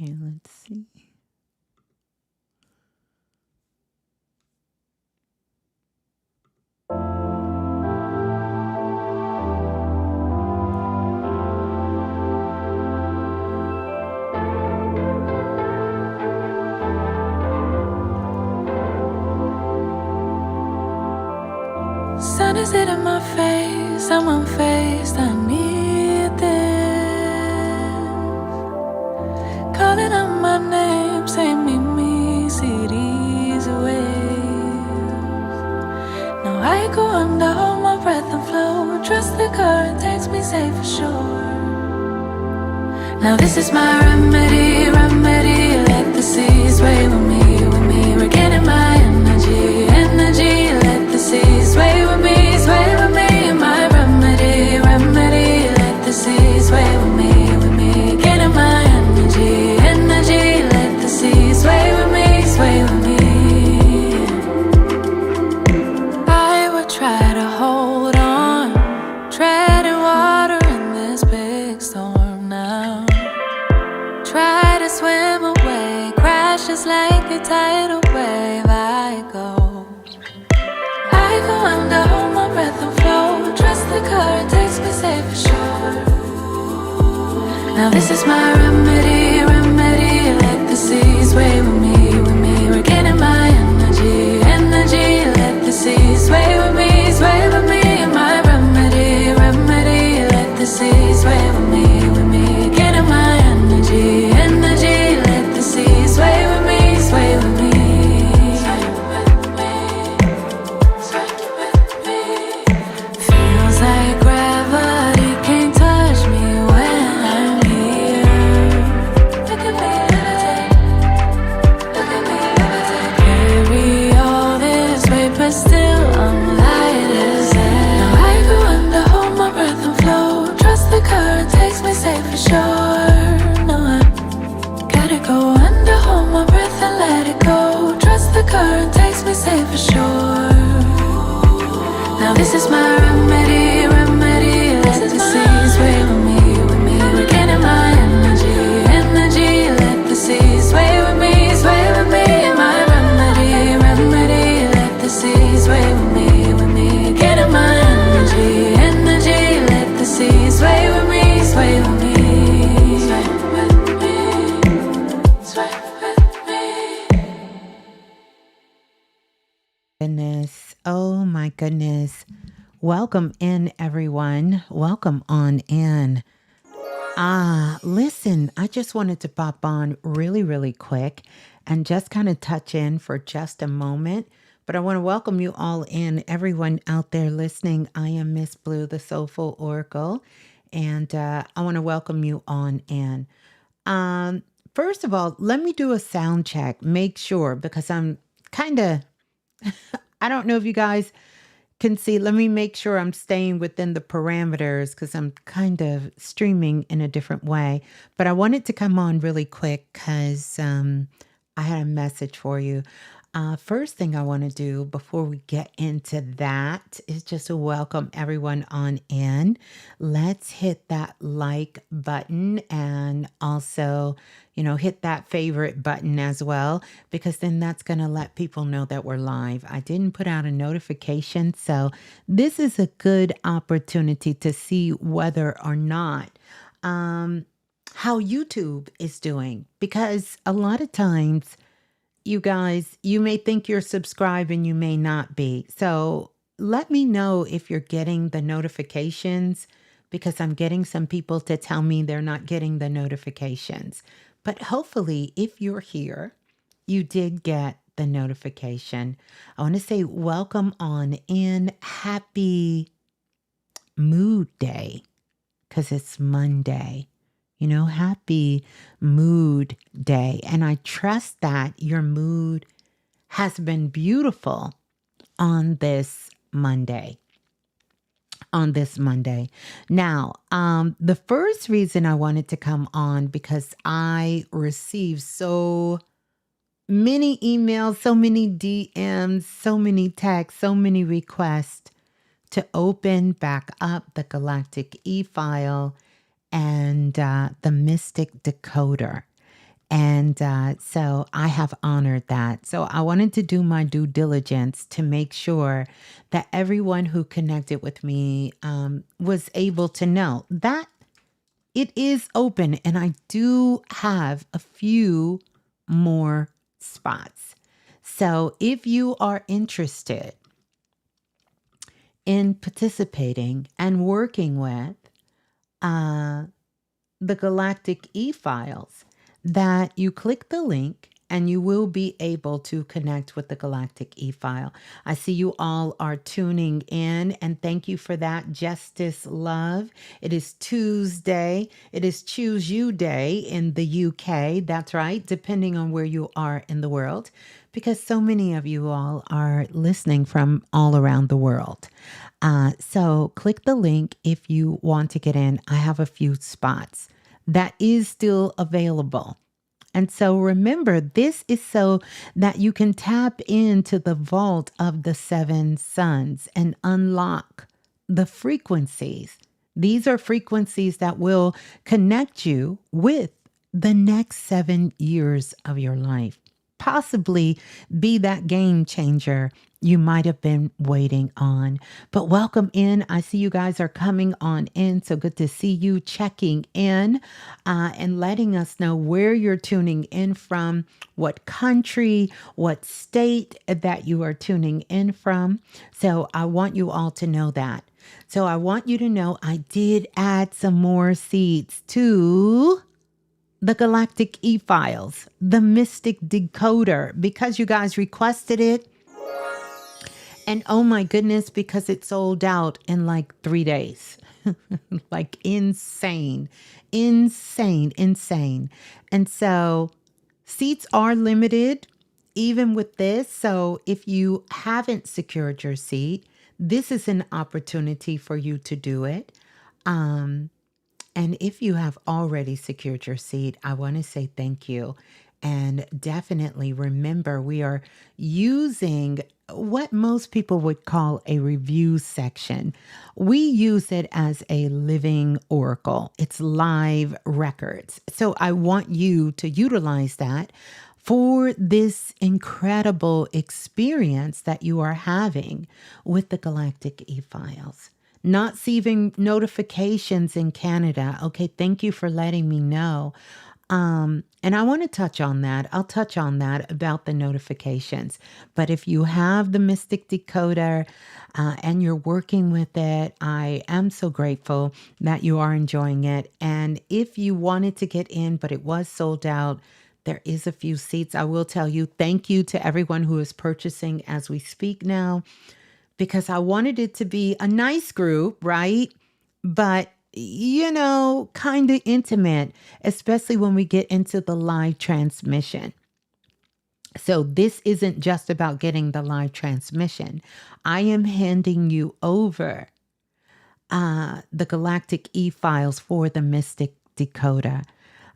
Okay, let's see. Sun is hitting my face, I'm unfazed, I need this. Calling out my name, say meet me, see these waves. Now I go under, hold my breath and flow. Trust the current takes me safe for sure. Now this is my remedy, remedy. Let the seas sway with me, with me. Regaining my energy, energy. Let the seas sway with me, sway with me. My remedy, remedy. Let the seas sway with me, with me. Gaining my energy, energy. Let the seas sway with me, sway with me. I would try to hold on, treading water in this big storm now. Try to swim away, crash just like a tidal wave. I go under, hold my breath and flow. Trust the current takes me safe for sure. Now this is my remedy, remedy. Let the seas sway with me, with me. Regaining my energy, energy. Let the seas sway with me, sway with me. My remedy, remedy. Let the seas sway with me, with me. Getting my energy, energy. Let the seas sway with me, sway with me. Feels like gravity can't touch me when I'm here. Look at me levitate, look at me levitate. Carry all this weight, but still I'm light as air. Now I go under, hold my breath and flow. Trust the current takes me safe for sure. No, I gotta go under, hold my breath and let it go. Trust the current takes me safe for sure. Now this is my remedy, remedy. Let the seas sway with me, with me. Regaining my energy, energy. Let the seas sway with me, sway with me. My remedy, remedy. Let the seas sway with me, with me. Getting my energy, energy. Let the seas sway with me, sway with me. Sway with me, sway with me. Goodness. Oh my goodness. Welcome in, everyone. Welcome on in. Listen, I just wanted to pop on really, really quick and just kind of touch in for just a moment. But I want to welcome you all in, everyone out there listening. I am Ms.Blue, the Soulful Oracle, and I want to welcome you on in. First of all, let me do a sound check. Make sure, because I'm kind of, I don't know if you guys can see. Let me make sure I'm staying within the parameters because I'm kind of streaming in a different way. But I wanted to come on really quick because I had a message for you. First thing I want to do before we get into that is just to welcome everyone on in. Let's hit that like button and also, hit that favorite button as well, because then that's going to let people know that we're live. I didn't put out a notification, so this is a good opportunity to see whether or not how YouTube is doing, because a lot of times, you guys, you may think you're subscribed and you may not be. So let me know if you're getting the notifications, because I'm getting some people to tell me they're not getting the notifications. But hopefully, if you're here, you did get the notification. I want to say welcome on in. Happy Mood Day, because it's Monday. Happy Mood Day. And I trust that your mood has been beautiful on this Monday. Now, the first reason I wanted to come on, because I received so many emails, so many DMs, so many texts, so many requests to open back up the Galactic e-file and the Mystic Decoder. And so I have honored that. So I wanted to do my due diligence to make sure that everyone who connected with me was able to know that it is open, and I do have a few more spots. So if you are interested in participating and working with uh, the Galactic e-files, that you click the link and you will be able to connect with the Galactic e-file. I see you all are tuning in, and thank you for that. Justice Love. It is Tuesday. It is Choose You Day in the UK. That's right, depending on where you are in the world, because so many of you all are listening from all around the world. So click the link if you want to get in. I have a few spots that is still available. And so remember, this is so that you can tap into the vault of the seven suns and unlock the frequencies. These are frequencies that will connect you with the next 7 years of your life. Possibly be that game changer you might have been waiting on. But welcome in. I see you guys are coming on in. So good to see you checking in and letting us know where you're tuning in from, what country, what state that you are tuning in from. So I want you all to know that. So I want you to know I did add some more seats to the Galactic e-files, the Mystic Decoder, because you guys requested it. And oh my goodness, because it sold out in like 3 days. Like insane, insane, insane. And so seats are limited even with this. So if you haven't secured your seat, this is an opportunity for you to do it. And if you have already secured your seat, I want to say thank you. And definitely remember, we are using what most people would call a review section. We use it as a living oracle, it's live records. So I want you to utilize that for this incredible experience that you are having with the Galactic e-files. Not receiving notifications in Canada. Okay, thank you for letting me know. And I want to touch on that. I'll touch on that about the notifications. But if you have the Mystic Decoder and you're working with it, I am so grateful that you are enjoying it. And if you wanted to get in, but it was sold out, there is a few seats. I will tell you, thank you to everyone who is purchasing as we speak now, because I wanted it to be a nice group, right? But, you know, kind of intimate, especially when we get into the live transmission. So this isn't just about getting the live transmission. I am handing you over the Galactic e-files for the Mystic Decoder.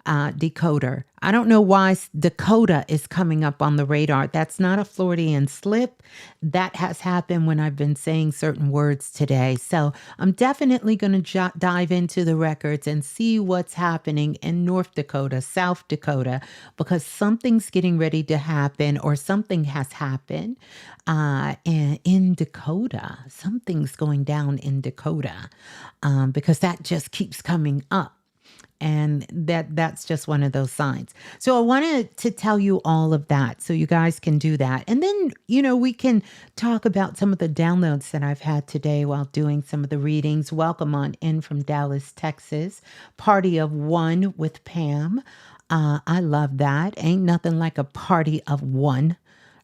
Decoder. I don't know why Dakota is coming up on the radar. That's not a Floridian slip. That has happened when I've been saying certain words today. So I'm definitely going to dive into the records and see what's happening in North Dakota, South Dakota, because something's getting ready to happen, or something has happened in Dakota. Something's going down in Dakota because that just keeps coming up. And that's just one of those signs. So I wanted to tell you all of that so you guys can do that. And then, you know, we can talk about some of the downloads that I've had today while doing some of the readings. Welcome on in from Dallas, Texas. Party of one with Pam. I love that. Ain't nothing like a party of one,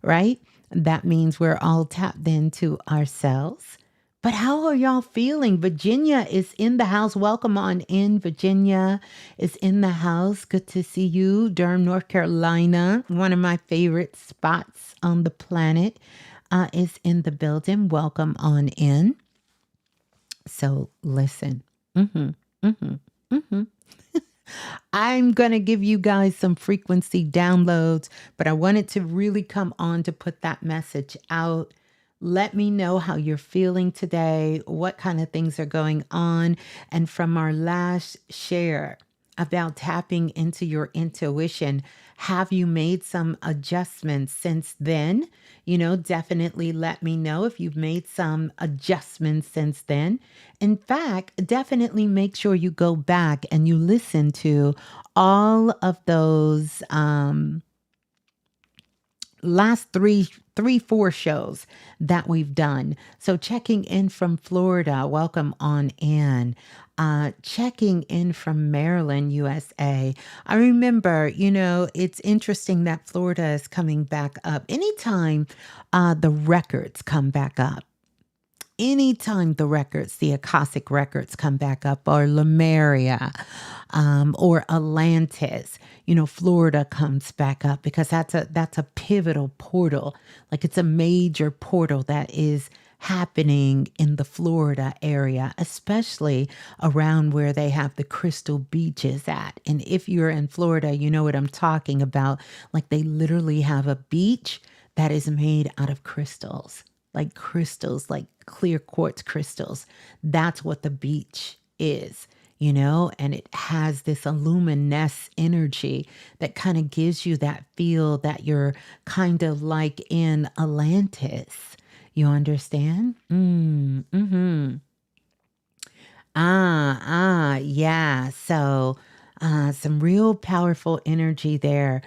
right? That means we're all tapped into ourselves. But how are y'all feeling? Virginia is in the house. Welcome on in. Virginia is in the house. Good to see you. Durham, North Carolina, one of my favorite spots on the planet, is in the building. Welcome on in. So listen. I'm going to give you guys some frequency downloads, but I wanted to really come on to put that message out. Let me know how you're feeling today, what kind of things are going on. And from our last share, about tapping into your intuition. Have you made some adjustments since then? Definitely let me know if you've made some adjustments since then. In fact, definitely make sure you go back and you listen to all of those last four shows that we've done. So checking in from Florida, welcome on in. Checking in from Maryland, USA. I remember, it's interesting that Florida is coming back up. Anytime the records come back up, anytime the Akashic records come back up, or Lemuria, or Atlantis, Florida comes back up because that's a pivotal portal. Like it's a major portal that is happening in the Florida area, especially around where they have the crystal beaches at. And if you're in Florida, you know what I'm talking about. Like they literally have a beach that is made out of crystals, like clear quartz crystals. That's what the beach is, and it has this luminescent energy that kind of gives you that feel that you're kind of like in Atlantis. You understand? Yeah. So, some real powerful energy there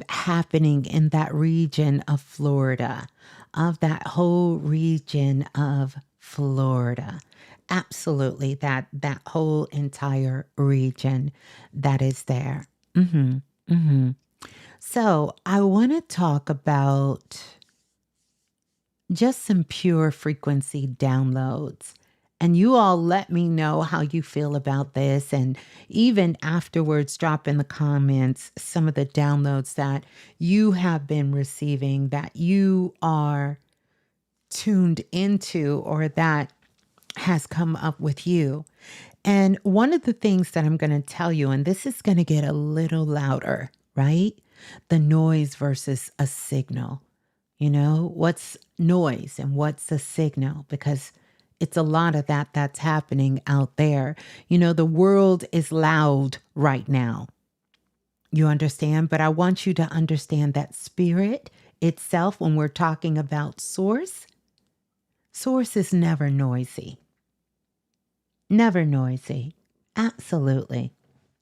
happening in that region of Florida, of that whole region of Florida. Absolutely, that whole entire region that is there. So, I want to talk about just some pure frequency downloads. And you all let me know how you feel about this. And even afterwards, drop in the comments some of the downloads that you have been receiving, that you are tuned into, or that has come up with you. And one of the things that I'm going to tell you, and this is going to get a little louder, right? The noise versus a signal. What's noise and what's a signal? Because it's a lot of that's happening out there. The world is loud right now. You understand? But I want you to understand that spirit itself, when we're talking about source is never noisy. Never noisy. Absolutely.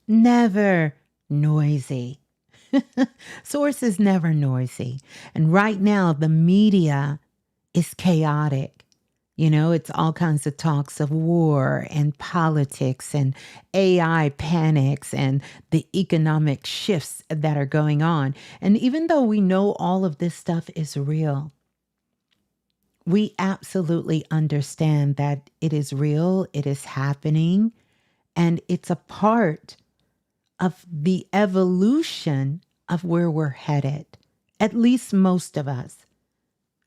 Never noisy. Source is never noisy. And right now, the media is chaotic. It's all kinds of talks of war and politics and AI panics and the economic shifts that are going on. And even though we know all of this stuff is real, we absolutely understand that it is real, it is happening, and it's a part of the evolution of where we're headed, at least most of us,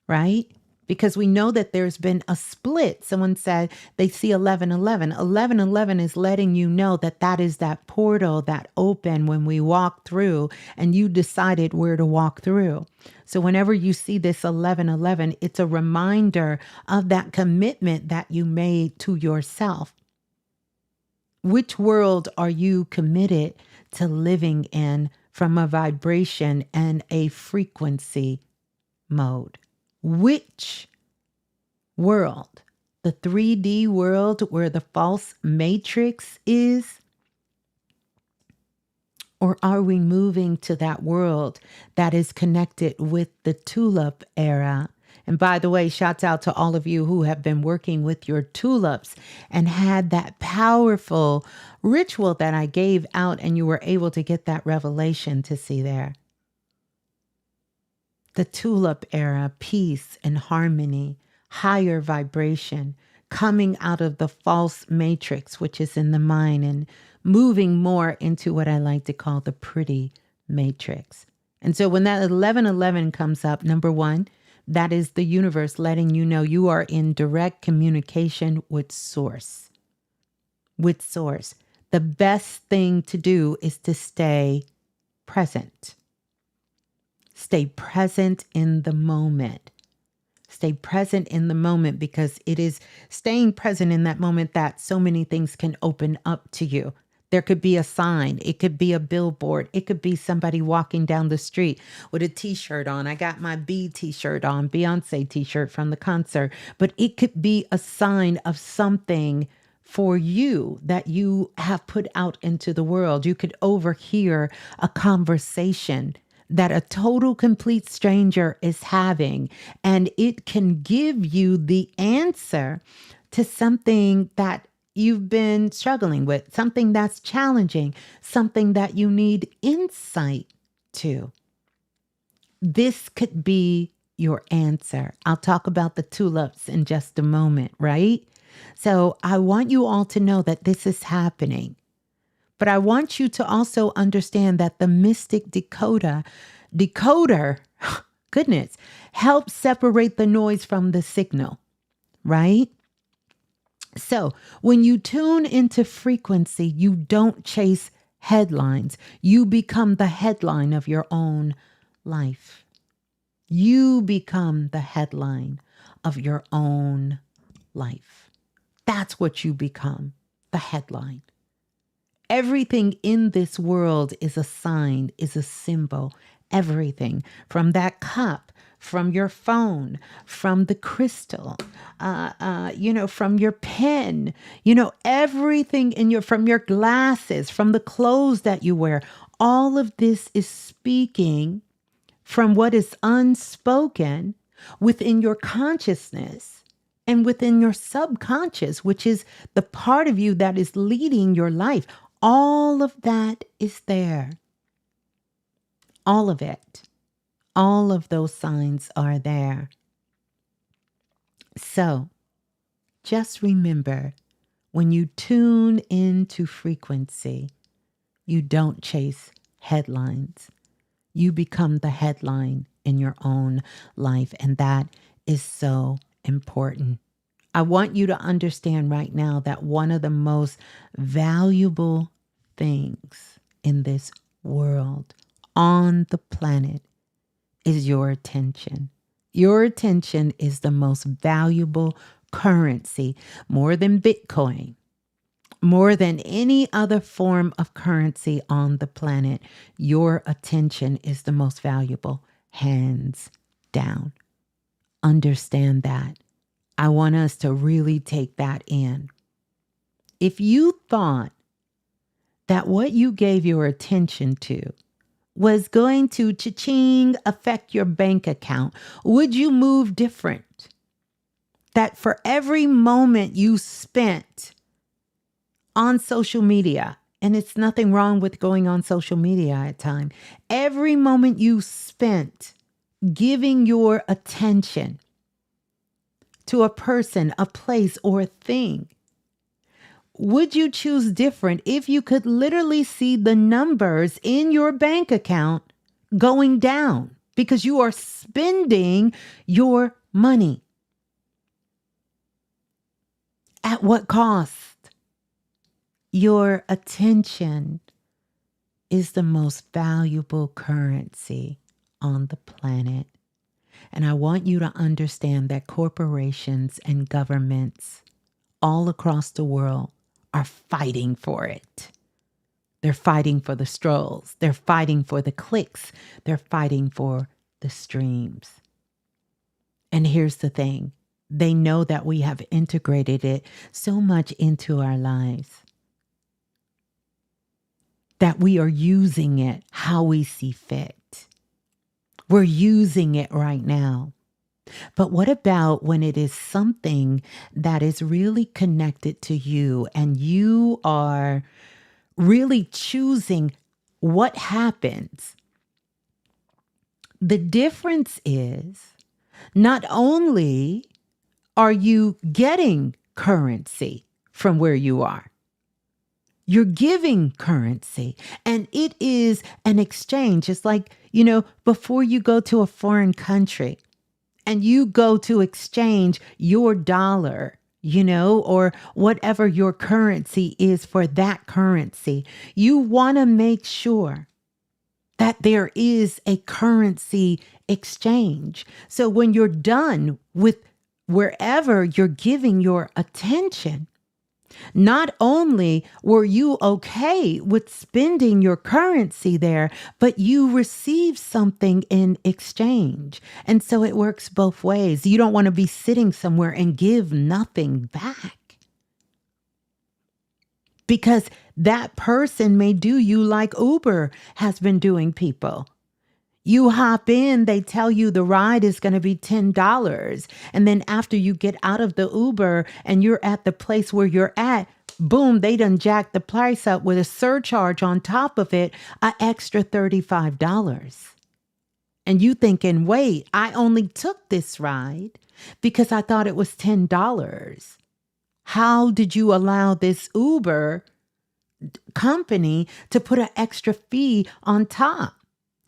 right? Because we know that there's been a split. Someone said they see 11:11. 11:11 is letting you know that is that portal that opened when we walked through and you decided where to walk through. So whenever you see this 11:11, it's a reminder of that commitment that you made to yourself. Which world are you committed to living in from a vibration and a frequency mode? Which world? The 3D world where the false matrix is? Or are we moving to that world that is connected with the Tulip era? And by the way, shouts out to all of you who have been working with your tulips and had that powerful ritual that I gave out, and you were able to get that revelation to see there. The Tulip era, peace and harmony, higher vibration, coming out of the false matrix, which is in the mind, and moving more into what I like to call the pretty matrix. And so when that 11:11 comes up, number one, that is the universe letting you know you are in direct communication with source. With source. The best thing to do is to stay present. Stay present in the moment. Stay present in the moment, because it is staying present in that moment that so many things can open up to you. There could be a sign. It could be a billboard. It could be somebody walking down the street with a t-shirt on. I got my B t-shirt on, Beyonce t-shirt from the concert. But it could be a sign of something for you that you have put out into the world. You could overhear a conversation that a total complete stranger is having, and it can give you the answer to something that you've been struggling with, something that's challenging, something that you need insight to. This could be your answer. I'll talk about the tulips in just a moment, right? So I want you all to know that this is happening. But I want you to also understand that the Mystic decoder, goodness, helps separate the noise from the signal, right? So when you tune into frequency, you don't chase headlines. You become the headline of your own life. You become the headline of your own life. That's what you become, the headline. Everything in this world is a sign, is a symbol. Everything from that cup, from your phone, from the crystal, from your pen, everything from your glasses, from the clothes that you wear. All of this is speaking from what is unspoken within your consciousness and within your subconscious, which is the part of you that is leading your life. All of that is there. All of it. All of those signs are there. So just remember, when you tune into frequency, you don't chase headlines. You become the headline in your own life, and that is so important. I want you to understand right now that one of the most valuable things in this world, on the planet, is your attention. Your attention is the most valuable currency, more than Bitcoin, more than any other form of currency on the planet. Your attention is the most valuable, hands down. Understand that. I want us to really take that in. If you thought that what you gave your attention to was going to cha-ching affect your bank account, would you move different? That for every moment you spent on social media, and it's nothing wrong with going on social media at times, every moment you spent giving your attention to a person, a place, or a thing, would you choose different if you could literally see the numbers in your bank account going down because you are spending your money? At what cost? Your attention is the most valuable currency on the planet. And I want you to understand that corporations and governments all across the world are fighting for it. They're fighting for the strolls. They're fighting for the clicks. They're fighting for the streams. And here's the thing. They know that we have integrated it so much into our lives that we are using it how we see fit. We're using it right now. But what about when it is something that is really connected to you and you are really choosing what happens? The difference is not only are you getting currency from where you are, you're giving currency, and it is an exchange. It's like, before you go to a foreign country and you go to exchange your dollar, or whatever your currency is for that currency, you want to make sure that there is a currency exchange. So when you're done with wherever you're giving your attention, Not only were you okay with spending your currency there, but you receive something in exchange. And so it works both ways. You don't want to be sitting somewhere and give nothing back, because that person may do you like Uber has been doing people. You hop in, they tell you the ride is going to be $10. And then after you get out of the Uber and you're at the place where you're at, boom, they done jack the price up with a surcharge on top of it, an extra $35. And you thinking, wait, I only took this ride because I thought it was $10. How did you allow this Uber company to put an extra fee on top?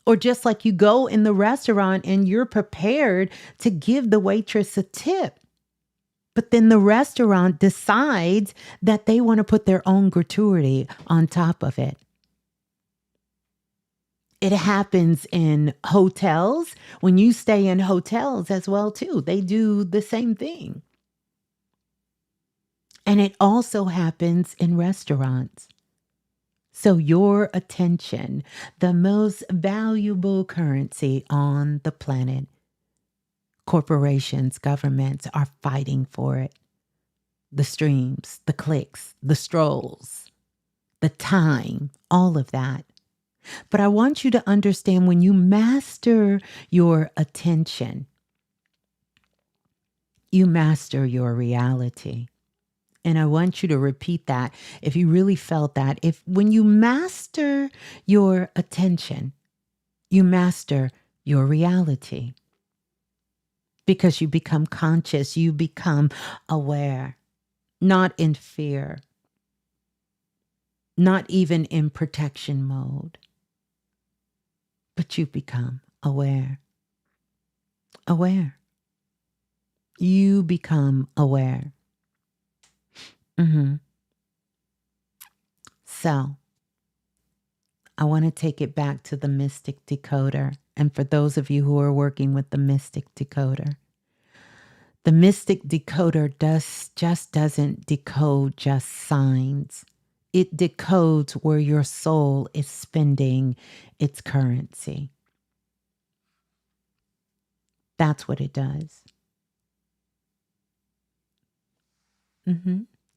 Or just like you go in the restaurant and you're prepared to give the waitress a tip, but then the restaurant decides that they want to put their own gratuity on top of it. It happens in hotels. When you stay in hotels as well too, they do the same thing. And it also happens in restaurants. So your attention, the most valuable currency on the planet, corporations, governments are fighting for it. The streams, the clicks, the strolls, the time, all of that. But I want you to understand, when you master your attention, you master your reality. And I want you to repeat that if you really felt that. When you master your attention, you master your reality. Because you become conscious, you become aware, not in fear, not even in protection mode, but you become aware. Aware. You become aware. So, I want to take it back to the Mystic Decoder. And for those of you who are working with the Mystic Decoder, the Mystic Decoder doesn't decode just signs. It decodes where your soul is spending its currency. That's what it does.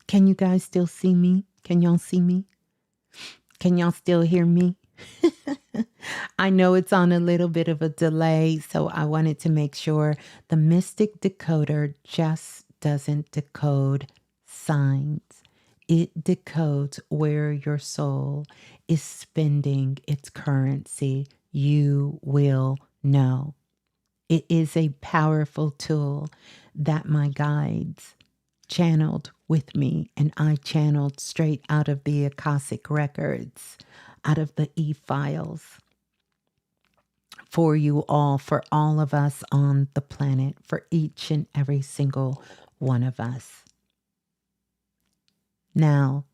Can you guys still see me? Can y'all see me? Can y'all still hear me? I know it's on a little bit of a delay, so I wanted to make sure. The Mystic Decoder just doesn't decode signs. It decodes where your soul is spending its currency. You will know. It is a powerful tool that my guides channeled with me, and I channeled straight out of the Akashic records, out of the e-files, for you all, for all of us on the planet, for each and every single one of us. Now,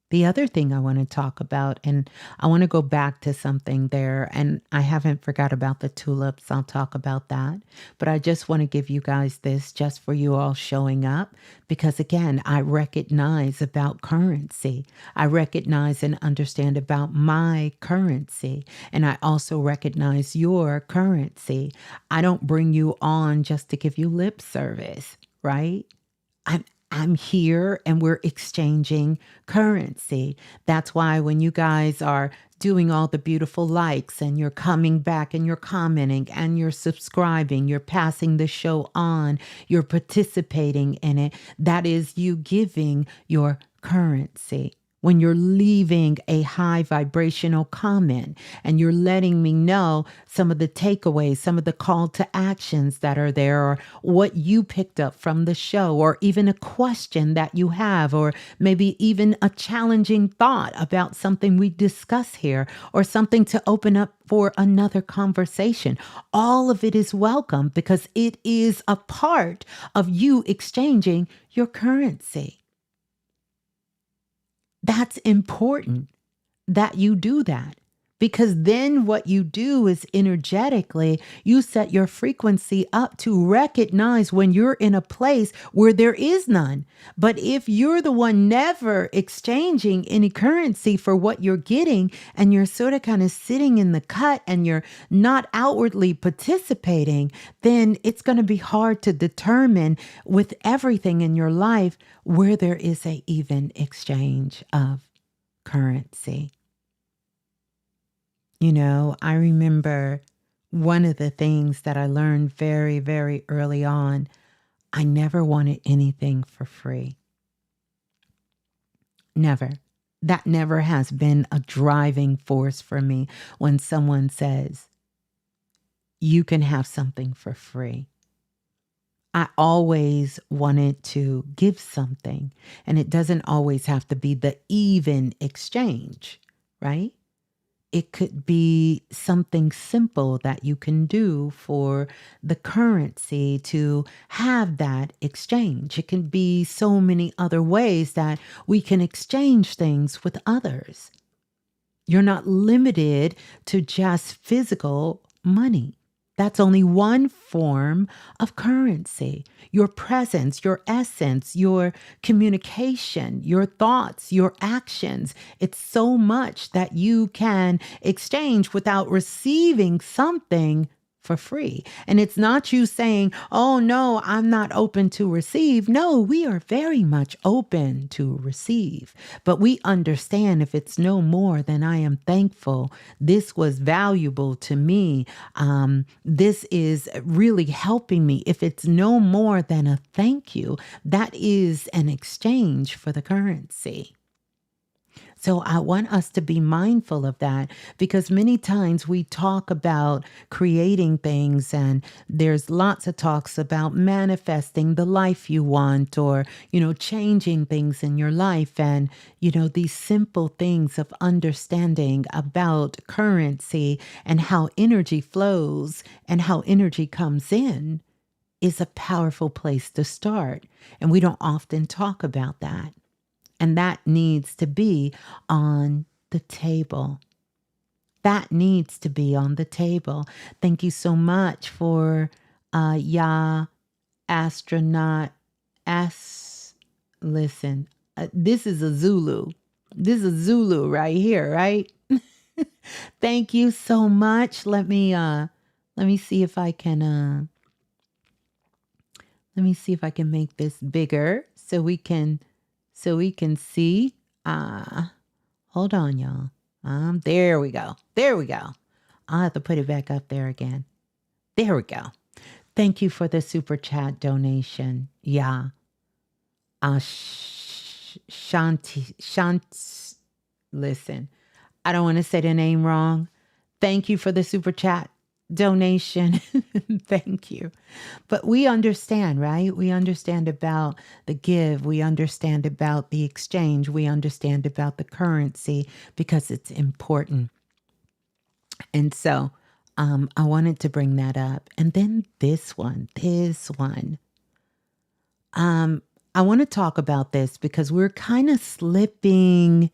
the other thing I want to talk about, and I want to go back to something there, and I haven't forgot about the tulips. I'll talk about that. But I just want to give you guys this just for you all showing up, because again, I recognize about currency. I recognize and understand about my currency, and I also recognize your currency. I don't bring you on just to give you lip service, right? I'm here and we're exchanging currency. That's why when you guys are doing all the beautiful likes and you're coming back and you're commenting and you're subscribing, you're passing the show on, you're participating in it, that is you giving your currency. When you're leaving a high vibrational comment and you're letting me know some of the takeaways, some of the call to actions that are there, or what you picked up from the show, or even a question that you have, or maybe even a challenging thought about something we discuss here, or something to open up for another conversation. All of it is welcome, because it is a part of you exchanging your currency. That's important that you do that, Because then what you do is energetically, you set your frequency up to recognize when you're in a place where there is none. But if you're the one never exchanging any currency for what you're getting, and you're sort of kind of sitting in the cut and you're not outwardly participating, then it's going to be hard to determine with everything in your life where there is a even exchange of currency. You know, I remember one of the things that I learned very, very early on, I never wanted anything for free. Never. That never has been a driving force for me when someone says, you can have something for free. I always wanted to give something, and it doesn't always have to be the even exchange, right? It could be something simple that you can do for the currency to have that exchange. It can be so many other ways that we can exchange things with others. You're not limited to just physical money. That's only one form of currency. Your presence, your essence, your communication, your thoughts, your actions. It's so much that you can exchange without receiving something for free. And it's not you saying, oh no, I'm not open to receive. No, we are very much open to receive. But we understand if it's no more than I am thankful, this was valuable to me. This is really helping me. If it's no more than a thank you, that is an exchange for the currency. So I want us to be mindful of that, because many times we talk about creating things, and there's lots of talks about manifesting the life you want, or, changing things in your life. And, these simple things of understanding about currency and how energy flows and how energy comes in is a powerful place to start. And we don't often talk about that. And that needs to be on the table. That needs to be on the table. Thank you so much for astronaut. Listen, this is a Zulu. This is Zulu right here, right? Thank you so much. Let me see if I can make this bigger so we can see. Hold on, y'all. There we go. I'll have to put it back up there again. There we go. Thank you for the super chat donation. Yeah. Shanti. Listen, I don't want to say the name wrong. Thank you for the super chat donation. Thank you. But we understand, right? We understand about the give. We understand about the exchange. We understand about the currency, because it's important. And so I wanted to bring that up. And then this one. I want to talk about this because we're kind of slipping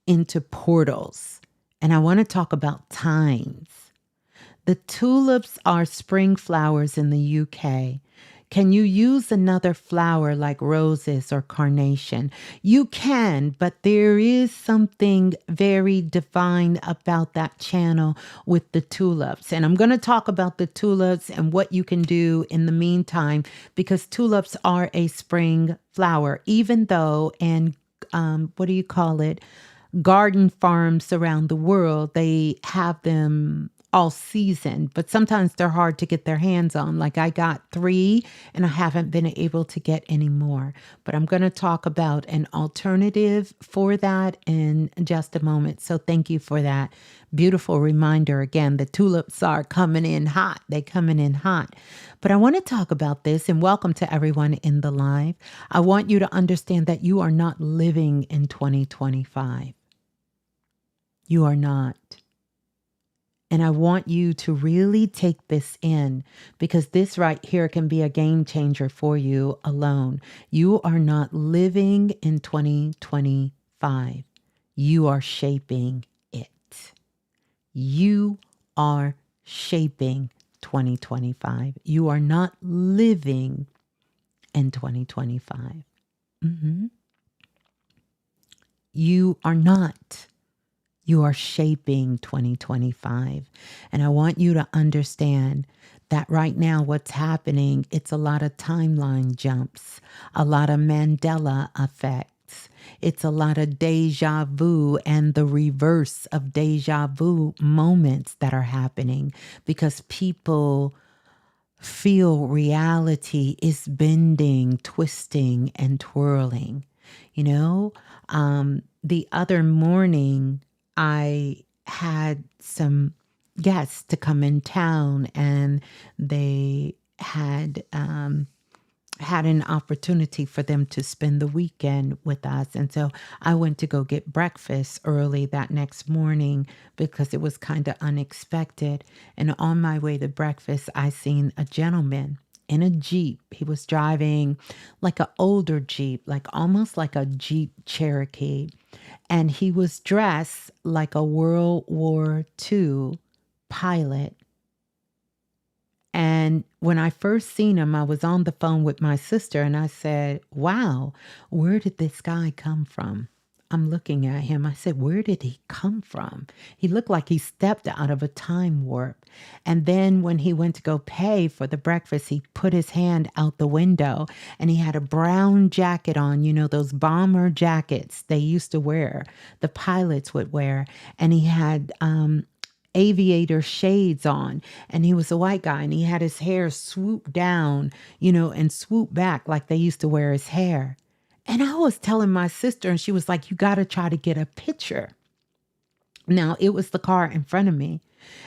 into portals. And I want to talk about times. The tulips are spring flowers in the UK. Can you use another flower like roses or carnation? You can, but there is something very divine about that channel with the tulips. And I'm going to talk about the tulips and what you can do in the meantime, because tulips are a spring flower, even though, and garden farms around the world, they have them all season, but sometimes they're hard to get their hands on. Like I got 3 and I haven't been able to get any more, but I'm going to talk about an alternative for that in just a moment. So thank you for that beautiful reminder. Again, the tulips are coming in hot. They're coming in hot. But I want to talk about this, and welcome to everyone in the live. I want you to understand that you are not living in 2025. You are not. And I want you to really take this in, because this right here can be a game changer for you alone. You are not living in 2025. You are shaping it. You are shaping 2025. You are not living in 2025. You are not. You are shaping 2025. And I want you to understand that right now what's happening, it's a lot of timeline jumps, a lot of Mandela effects. It's a lot of deja vu and the reverse of deja vu moments that are happening because people feel reality is bending, twisting, and twirling. You know, the other morning, I had some guests to come in town and they had an opportunity for them to spend the weekend with us. And so I went to go get breakfast early that next morning because it was kind of unexpected. And on my way to breakfast, I seen a gentleman in a Jeep. He was driving like an older Jeep, like almost like a Jeep Cherokee. And he was dressed like a World War II pilot. And when I first seen him, I was on the phone with my sister and I said, wow, where did this guy come from? I'm looking at him. I said, where did he come from? He looked like he stepped out of a time warp. And then when he went to go pay for the breakfast, he put his hand out the window and he had a brown jacket on, you know, those bomber jackets they used to wear, the pilots would wear. And he had aviator shades on, and he was a white guy and he had his hair swooped down, you know, and swooped back like they used to wear his hair. And I was telling my sister and she was like, you got to try to get a picture. Now it was the car in front of me.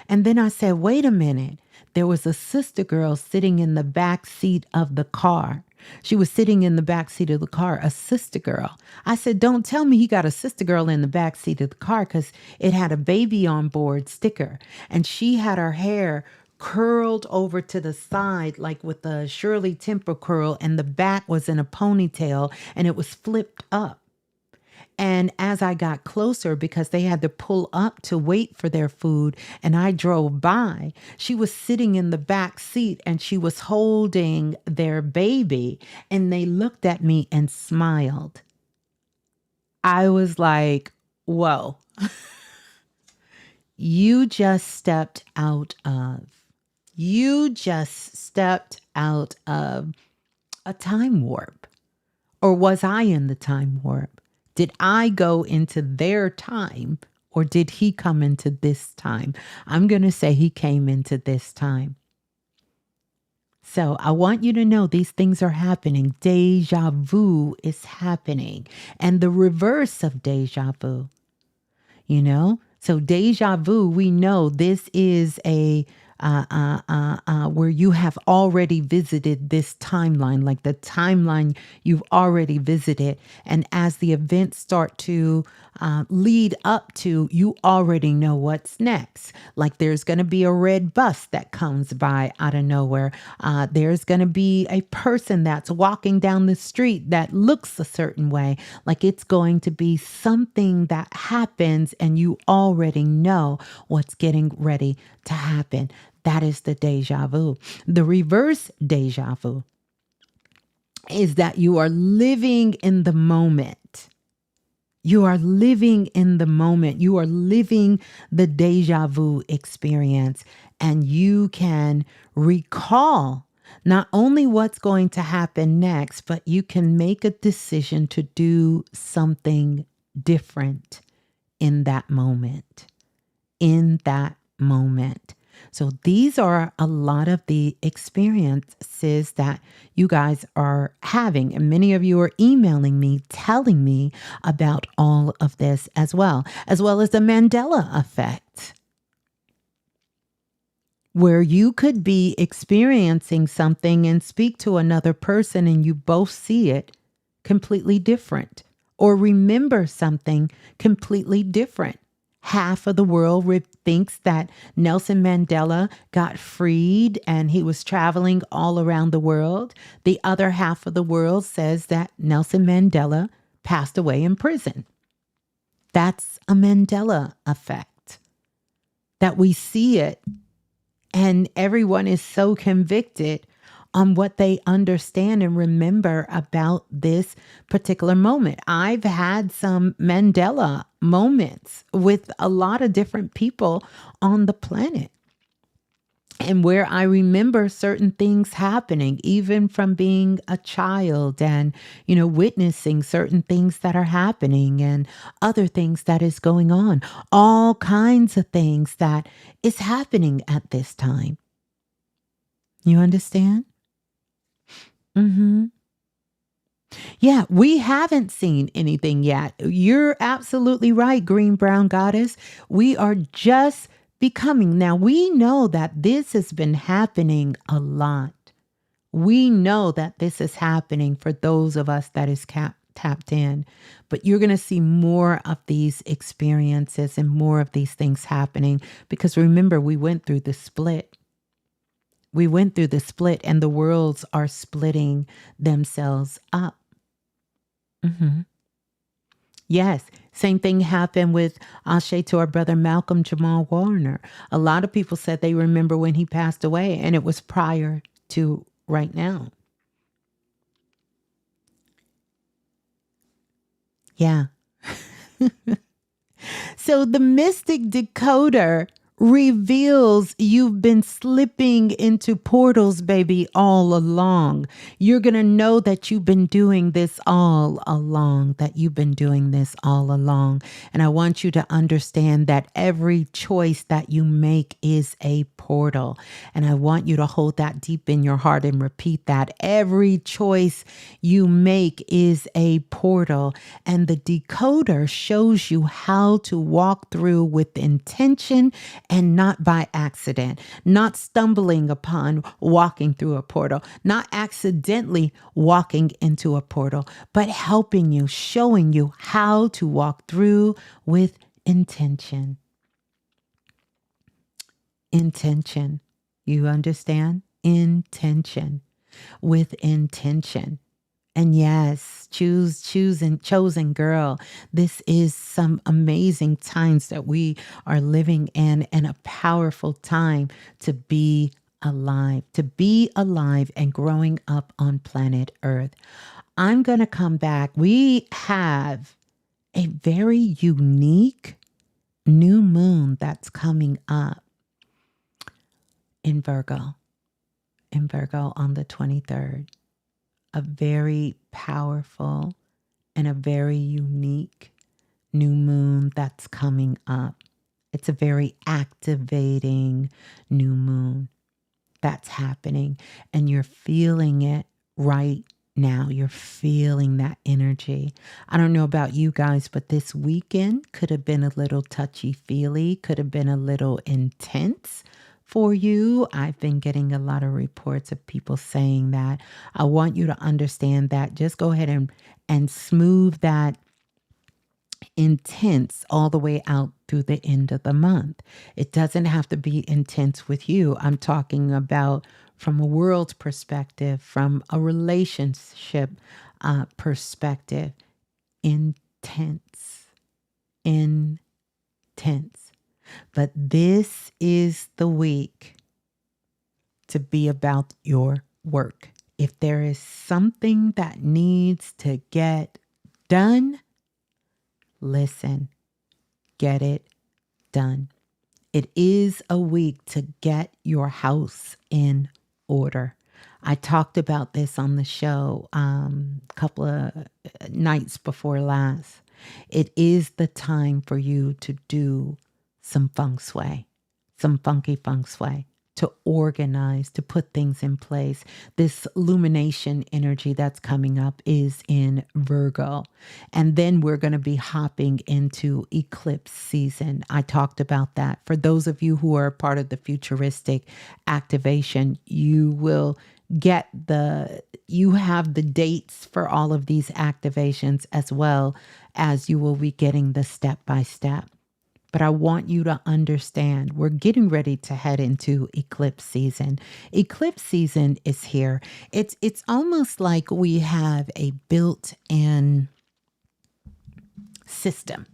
And then I said, wait a minute. There was a sister girl sitting in the back seat of the car. She was sitting in the back seat of the car, a sister girl. I said, don't tell me he got a sister girl in the back seat of the car because it had a baby on board sticker. And she had her hair curled over to the side, like with a Shirley Temple curl, and the back was in a ponytail and it was flipped up. And as I got closer, because they had to pull up to wait for their food, and I drove by, she was sitting in the back seat and she was holding their baby. And they looked at me and smiled. I was like, whoa, you just stepped out of a time warp. Or was I in the time warp? Did I go into their time or did he come into this time? I'm going to say he came into this time. So I want you to know these things are happening. Deja vu is happening. And the reverse of deja vu, you know? So deja vu, we know this is a where you have already visited this timeline, like the timeline you've already visited. And as the events start to lead up to, you already know what's next. Like there's going to be a red bus that comes by out of nowhere. There's going to be a person that's walking down the street that looks a certain way. Like it's going to be something that happens and you already know what's getting ready to happen. That is the deja vu. The reverse deja vu is that you are living in the moment. You are living in the moment. You are living the deja vu experience, and you can recall not only what's going to happen next, but you can make a decision to do something different in that moment. In that moment. So these are a lot of the experiences that you guys are having. And many of you are emailing me, telling me about all of this as well as the Mandela effect, where you could be experiencing something and speak to another person and you both see it completely different, or remember something completely different. Half of the world thinks that Nelson Mandela got freed and he was traveling all around the world. The other half of the world says that Nelson Mandela passed away in prison. That's a Mandela effect. that we see it and everyone is so convicted on what they understand and remember about this particular moment. I've had some Mandela moments with a lot of different people on the planet, and where I remember certain things happening, even from being a child and, witnessing certain things that are happening and other things that is going on, all kinds of things that is happening at this time. You understand? Mm-hmm. Yeah, we haven't seen anything yet. You're absolutely right, Green Brown Goddess. We are just becoming. Now, we know that this has been happening a lot. We know that this is happening for those of us that is tapped in. But you're going to see more of these experiences and more of these things happening because remember, we went through the split. We went through the split and the worlds are splitting themselves up. Mm-hmm. Yes. Same thing happened with Ashe to our brother Malcolm Jamal Warner. A lot of people said they remember when he passed away, and it was prior to right now. Yeah. So the Mystic Decoder reveals you've been slipping into portals, baby, all along. You're going to know that you've been doing this all along, And I want you to understand that every choice that you make is a portal. And I want you to hold that deep in your heart and repeat that. Every choice you make is a portal. And the decoder shows you how to walk through with intention and not by accident, not stumbling upon walking through a portal, not accidentally walking into a portal, but helping you, showing you how to walk through with intention. Intention. You understand? Intention. With intention. And yes, chosen girl. This is some amazing times that we are living in, and a powerful time to be alive and growing up on planet Earth. I'm going to come back. We have a very unique new moon that's coming up in Virgo on the 23rd. A very powerful and a very unique new moon that's coming up. It's a very activating new moon that's happening, and you're feeling it right now. You're feeling that energy. I don't know about you guys, but this weekend could have been a little touchy-feely, could have been a little intense for you. I've been getting a lot of reports of people saying that. I want you to understand that. Just go ahead and smooth that intense all the way out through the end of the month. It doesn't have to be intense with you. I'm talking about from a world perspective, from a relationship perspective. Intense. But this is the week to be about your work. If there is something that needs to get done, listen, get it done. It is a week to get your house in order. I talked about this on the show a couple of nights before last. It is the time for you to do some feng shui, some funky feng shui, to organize, to put things in place. This illumination energy that's coming up is in Virgo. And then we're going to be hopping into eclipse season. I talked about that. For those of you who are part of the futuristic activation, you have the dates for all of these activations, as well as you will be getting the step by step. But I want you to understand, we're getting ready to head into eclipse season. Eclipse season is here. It's almost like we have a built-in system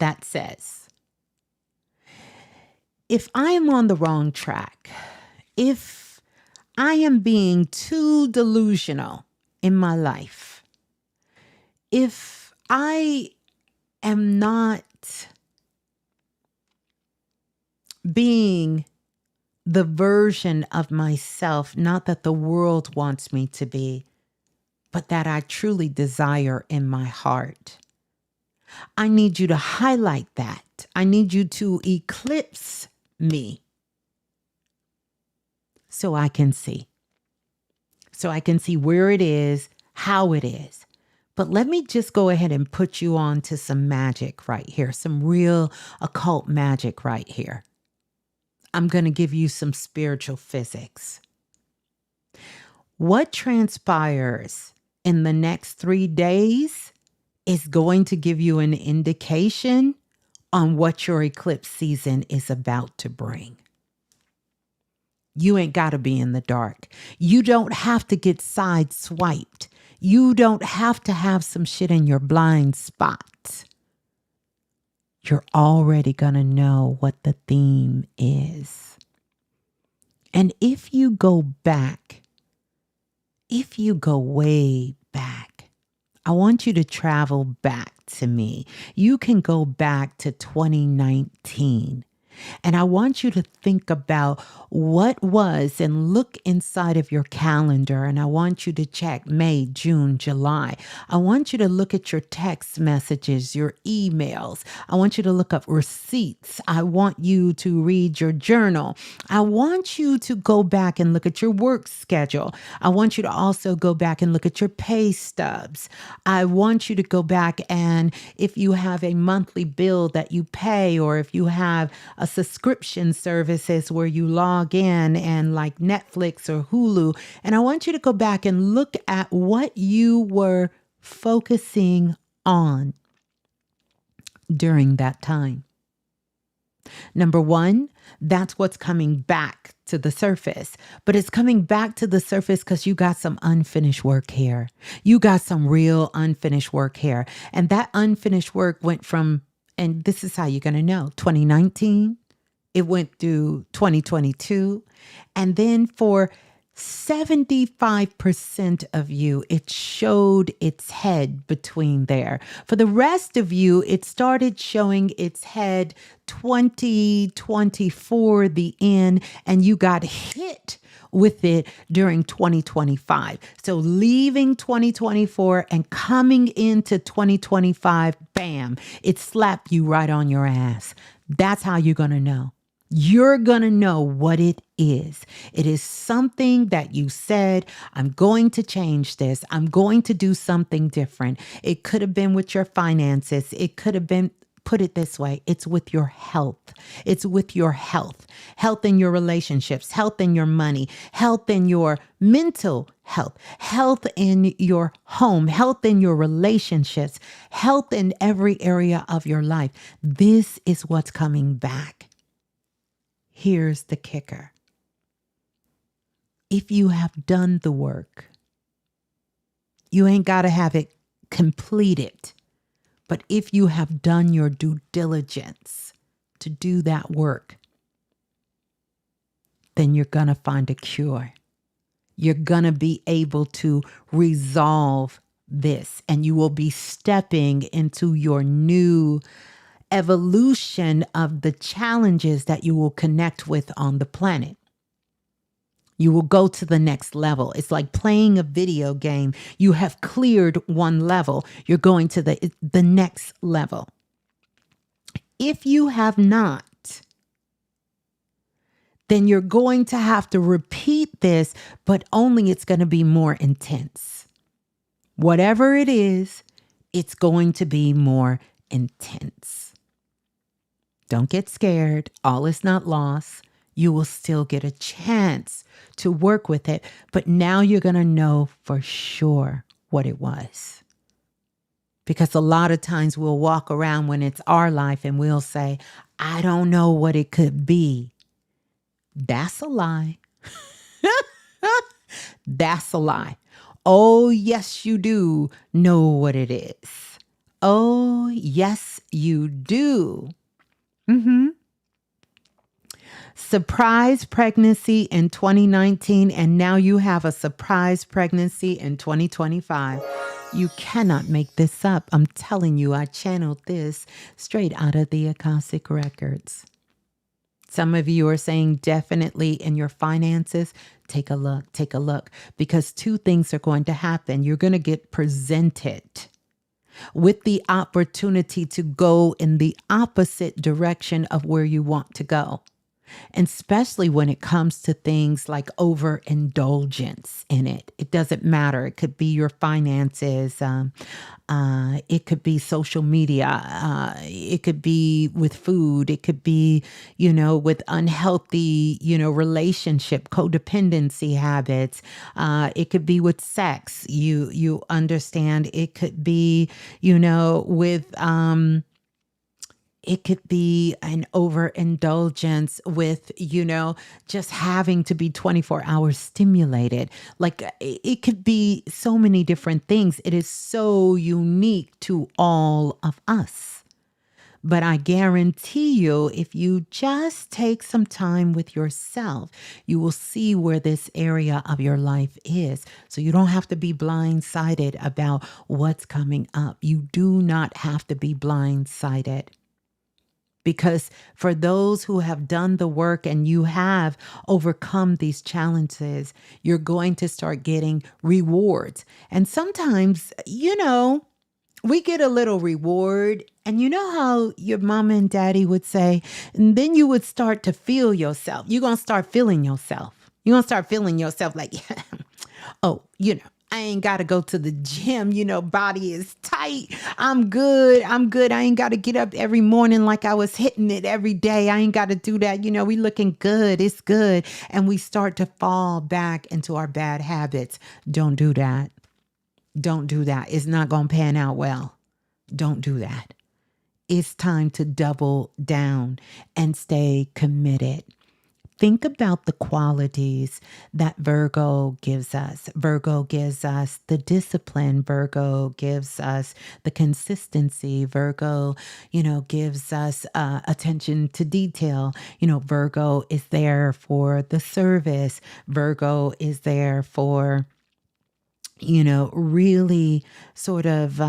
that says, If I am on the wrong track, if I am being too delusional in my life, if I am not being the version of myself, not that the world wants me to be, but that I truly desire in my heart, I need you to highlight that. I need you to eclipse me so I can see. So I can see where it is, how it is. But let me just go ahead and put you on to some magic right here, some real occult magic right here. I'm going to give you some spiritual physics. What transpires in the next 3 days is going to give you an indication on what your eclipse season is about to bring. You ain't got to be in the dark. You don't have to get sideswiped. You don't have to have some shit in your blind spot. You're already going to know what the theme is. And if you go back, if you go way back, I want you to travel back to me. You can go back to 2019. And I want you to think about what was and look inside of your calendar. And I want you to check May, June, July. I want you to look at your text messages, your emails. I want you to look up receipts. I want you to read your journal. I want you to go back and look at your work schedule. I want you to also go back and look at your pay stubs. I want you to go back and if you have a monthly bill that you pay, or if you have a subscription services where you log in and like Netflix or Hulu. And I want you to go back and look at what you were focusing on during that time. Number one, that's what's coming back to the surface. But it's coming back to the surface because you got some unfinished work here. You got some real unfinished work here. And that unfinished work went from, and this is how you're going to know, 2019. It went through 2022. And then for 75% of you, it showed its head between there. For the rest of you, it started showing its head 2024, the end, and you got hit with it during 2025. So leaving 2024 and coming into 2025, bam, it slapped you right on your ass. That's how you're going to know. You're going to know what it is. It is something that you said, I'm going to change this. I'm going to do something different. It could have been with your finances. It could have been, put it this way, it's with your health. It's with your health. Health in your relationships, health in your money, health in your mental health, health in your home, health in your relationships, health in every area of your life. This is what's coming back. Here's the kicker. If you have done the work, you ain't got to have it completed. But if you have done your due diligence to do that work, then you're going to find a cure. You're going to be able to resolve this, and you will be stepping into your new evolution of the challenges that you will connect with on the planet. You will go to the next level. It's like playing a video game. You have cleared one level. You're going to the next level. If you have not, then you're going to have to repeat this, but only it's going to be more intense. Whatever it is, it's going to be more intense. Don't get scared. All is not lost. You will still get a chance to work with it. But now you're going to know for sure what it was. Because a lot of times we'll walk around when it's our life and we'll say, I don't know what it could be. That's a lie. That's a lie. Oh, yes, you do know what it is. Oh, yes, you do. Surprise pregnancy in 2019, and now you have a surprise pregnancy in 2025. You cannot make this up. I'm telling you, I channeled this straight out of the Akashic records. Some of you are saying definitely in your finances, take a look, because two things are going to happen. You're going to get presented with the opportunity to go in the opposite direction of where you want to go. And especially when it comes to things like overindulgence in it. It doesn't matter. It could be your finances. It could be social media. It could be with food. It could be, with unhealthy, relationship, codependency habits. It could be with sex. You understand. It could be, with, it could be an overindulgence with, just having to be 24 hours stimulated. Like it could be so many different things. It is so unique to all of us. But I guarantee you, if you just take some time with yourself, you will see where this area of your life is. So you don't have to be blindsided about what's coming up. You do not have to be blindsided. Because for those who have done the work and you have overcome these challenges, you're going to start getting rewards. And sometimes, we get a little reward. And you know how your mama and daddy would say, and then you would start to feel yourself. You're going to start feeling yourself. You're going to start feeling yourself like, oh, I ain't got to go to the gym. Body is tight. I'm good. I ain't got to get up every morning like I was hitting it every day. I ain't got to do that. We looking good. It's good. And we start to fall back into our bad habits. Don't do that. Don't do that. It's not going to pan out well. Don't do that. It's time to double down and stay committed. Think about the qualities that Virgo gives us. Virgo gives us the discipline. Virgo gives us the consistency. Virgo, gives us attention to detail. Virgo is there for the service. Virgo is there for, really sort of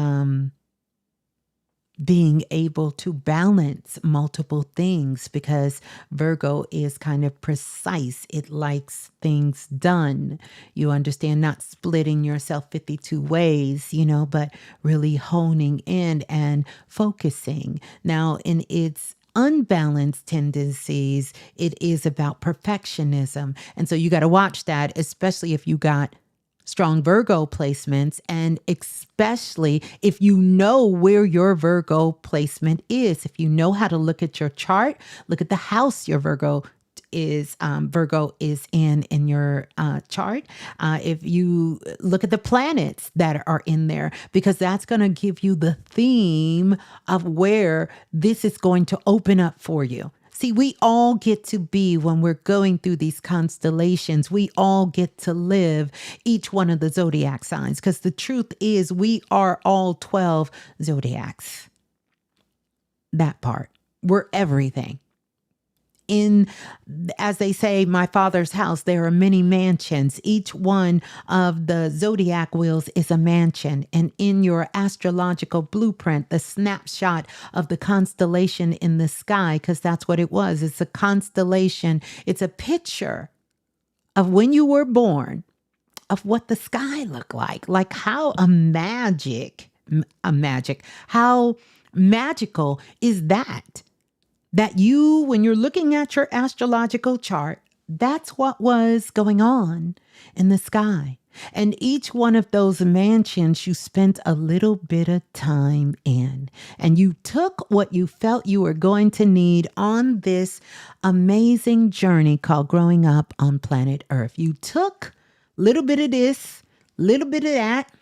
being able to balance multiple things, because Virgo is kind of precise. It likes things done. You understand, not splitting yourself 52 ways, but really honing in and focusing. Now, in its unbalanced tendencies, it is about perfectionism. And so you got to watch that, especially if you got strong Virgo placements, and especially if you know where your Virgo placement is. If you know how to look at your chart, look at the house your Virgo is in your chart. If you look at the planets that are in there, because that's going to give you the theme of where this is going to open up for you. See, we all get to be, when we're going through these constellations, we all get to live each one of the zodiac signs, because the truth is we are all 12 zodiacs. That part. We're everything. As they say, my father's house, there are many mansions. Each one of the zodiac wheels is a mansion. And in your astrological blueprint, the snapshot of the constellation in the sky, because that's what it was. It's a constellation. It's a picture of when you were born, of what the sky looked like how how magical is that? That you, when you're looking at your astrological chart, that's what was going on in the sky. And each one of those mansions, you spent a little bit of time in. And you took what you felt you were going to need on this amazing journey called growing up on planet Earth. You took a little bit of this, a little bit of that,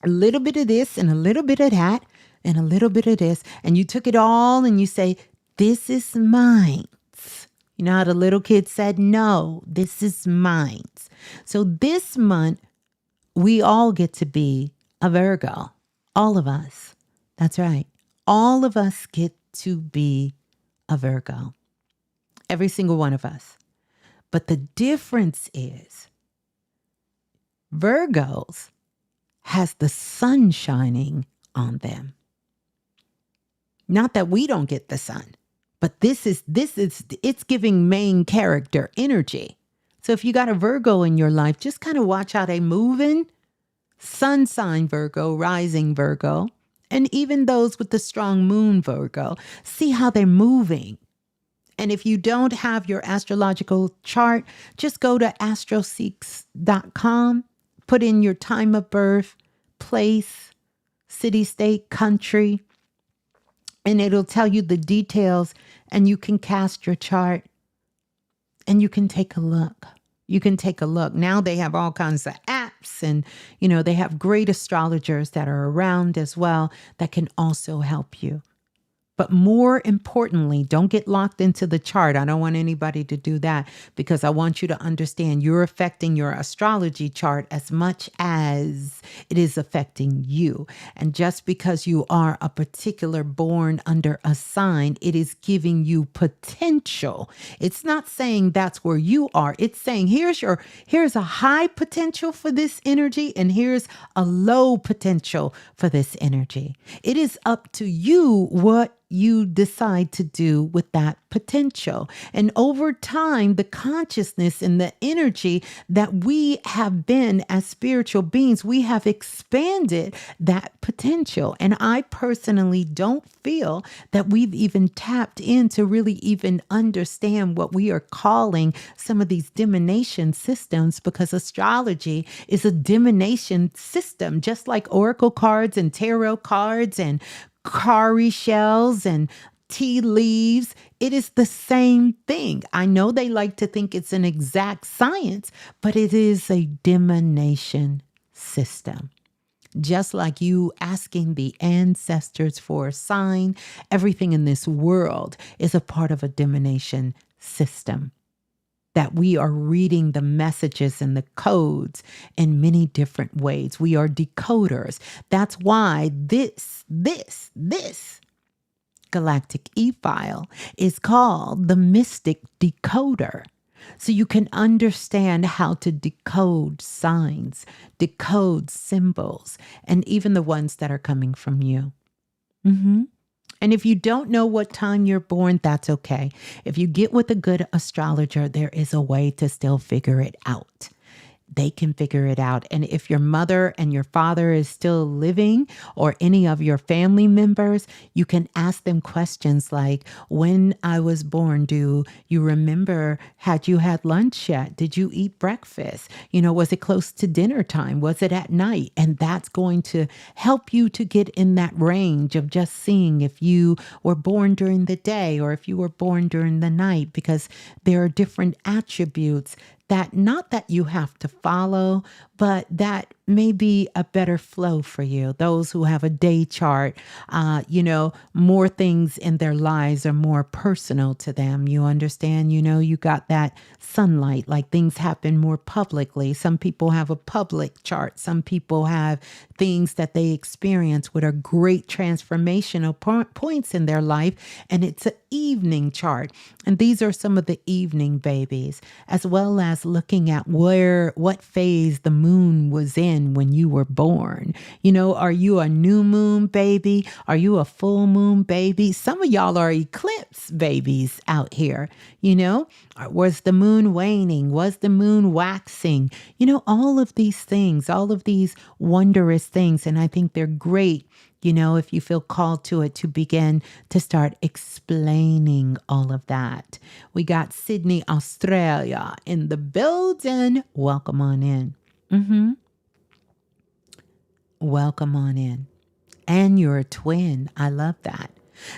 a little bit of this, and a little bit of that, and a little bit of this. And you took it all and you say, this is mine. You know how the little kid said, no, this is mine. So this month, we all get to be a Virgo. All of us. That's right. All of us get to be a Virgo. Every single one of us. But the difference is Virgos has the sun shining on them. Not that we don't get the sun, but this is it's giving main character energy. So if you got a Virgo in your life, just kind of watch how they moving. Sun sign Virgo, rising Virgo, and even those with the strong moon Virgo, see how they're moving. And if you don't have your astrological chart, just go to astroseeks.com, put in your time of birth, place, city, state, country, and it'll tell you the details, and you can cast your chart and you can take a look. You can take a look. Now they have all kinds of apps, and, they have great astrologers that are around as well that can also help you. But more importantly, don't get locked into the chart. I don't want anybody to do that, because I want you to understand you're affecting your astrology chart as much as it is affecting you. And just because you are a particular born under a sign, it is giving you potential. It's not saying that's where you are. It's saying here's a high potential for this energy, and here's a low potential for this energy. It is up to you what you decide to do with that potential. And over time, the consciousness and the energy that we have been as spiritual beings, we have expanded that potential. And I personally don't feel that we've even tapped in to really even understand what we are calling some of these divination systems, because astrology is a divination system, just like oracle cards and tarot cards and cowrie shells and tea leaves. It is the same thing. I know they like to think it's an exact science, but it is a divination system. Just like you asking the ancestors for a sign, everything in this world is a part of a divination system. That we are reading the messages and the codes in many different ways. We are decoders. That's why this Galactic e-file is called the Mystic Decoder. So you can understand how to decode signs, decode symbols, and even the ones that are coming from you. And if you don't know what time you're born, that's okay. If you get with a good astrologer, there is a way to still figure it out. They can figure it out. And if your mother and your father is still living, or any of your family members, you can ask them questions like, when I was born, do you remember, had you had lunch yet? Did you eat breakfast? Was it close to dinner time? Was it at night? And that's going to help you to get in that range of just seeing if you were born during the day or if you were born during the night, because there are different attributes that not that you have to follow, but that may be a better flow for you. Those who have a day chart, more things in their lives are more personal to them. You understand, you got that sunlight, like things happen more publicly. Some people have a public chart. Some people have things that they experience with a great transformational points in their life. And it's an evening chart. And these are some of the evening babies, as well as looking at what phase the moon was in when you were born. Are you a new moon baby? Are you a full moon baby? Some of y'all are eclipse babies out here. Was the moon waning? Was the moon waxing? All of these things, all of these wondrous things. And I think they're great, if you feel called to it, to begin to start explaining all of that. We got Sydney, Australia in the building. Welcome on in. Welcome on in. And you're a twin. I love that.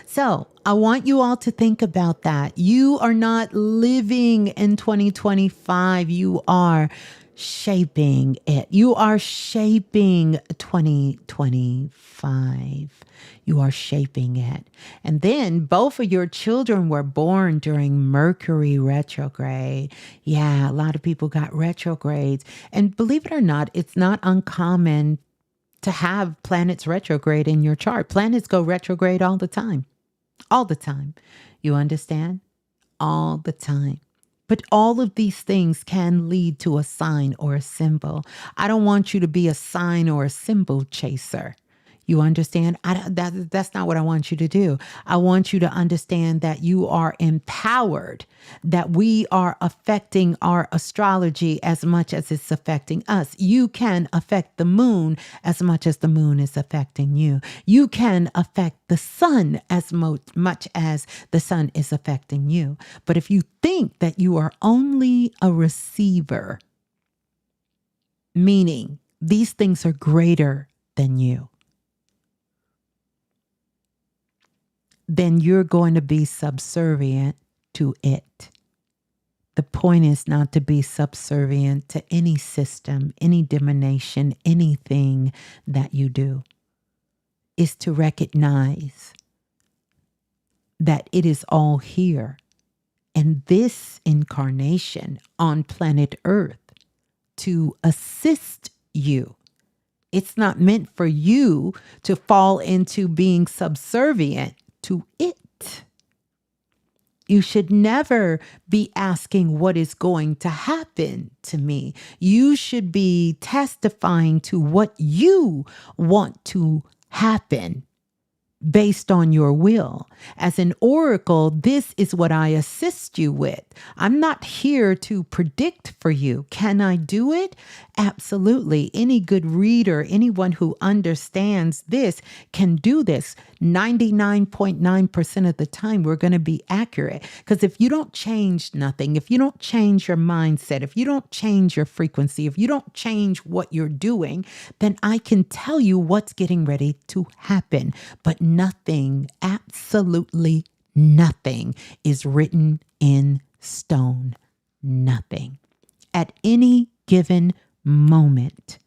So I want you all to think about that. You are not living in 2025. You are shaping it. You are shaping 2025. You are shaping it. And then both of your children were born during Mercury retrograde. Yeah, a lot of people got retrogrades. And believe it or not, it's not uncommon to have planets retrograde in your chart. Planets go retrograde all the time. All the time. You understand? all the time. But all of these things can lead to a sign or a symbol. I don't want you to be a sign or a symbol chaser. You understand? That's not what I want you to do. I want you to understand that you are empowered, that we are affecting our astrology as much as it's affecting us. You can affect the moon as much as the moon is affecting you. You can affect the sun as much as the sun is affecting you. But if you think that you are only a receiver, meaning these things are greater than you, then you're going to be subservient to it. The point is not to be subservient to any system, any divination, anything that you do. Is to recognize that it is all here in this incarnation on planet Earth to assist you. It's not meant for you to fall into being subservient to it. You should never be asking what is going to happen to me. You should be testifying to what you want to happen based on your will. As an oracle, this is what I assist you with. I'm not here to predict for you. Can I do it? Absolutely. Any good reader, anyone who understands this can do this. 99.9% of the time, we're going to be accurate. Because if you don't change nothing, if you don't change your mindset, if you don't change your frequency, if you don't change what you're doing, then I can tell you what's getting ready to happen. But nothing, absolutely nothing is written in stone. Nothing. At any given moment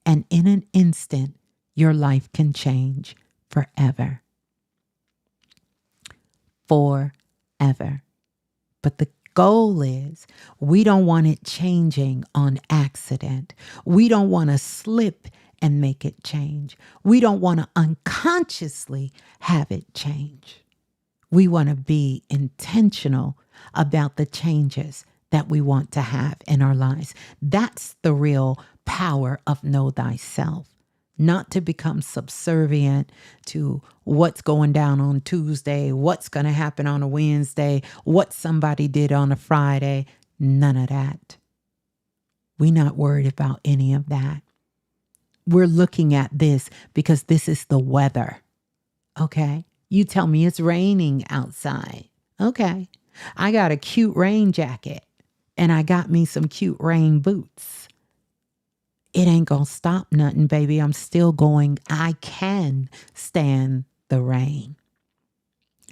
and in an instant, your life can change forever. Forever. But the goal is we don't want it changing on accident. We don't want to slip and make it change. We don't want to unconsciously have it change. We want to be intentional about the changes that we want to have in our lives. That's the real power of know thyself. Not to become subservient to what's going down on Tuesday, what's going to happen on a Wednesday, what somebody did on a Friday. None of that. We're not worried about any of that. We're looking at this because this is the weather. Okay? You tell me it's raining outside. Okay. I got a cute rain jacket and I got me some cute rain boots. It ain't gonna stop nothing, baby. I'm still going. I can stand the rain.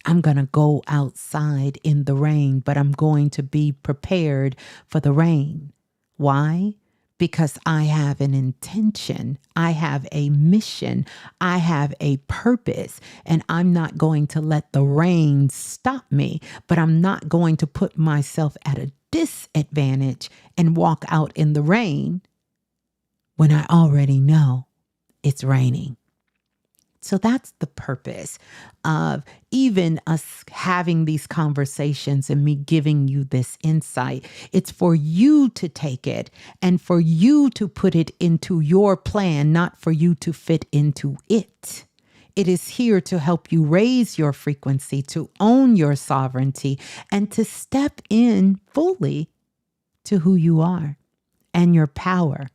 I'm gonna go outside in the rain, but I'm going to be prepared for the rain. Why? Because I have an intention. I have a mission. I have a purpose, and I'm not going to let the rain stop me, but I'm not going to put myself at a disadvantage and walk out in the rain when I already know it's raining. So that's the purpose of even us having these conversations and me giving you this insight. It's for you to take it and for you to put it into your plan, not for you to fit into it. It is here to help you raise your frequency, to own your sovereignty, and to step in fully to who you are and your power.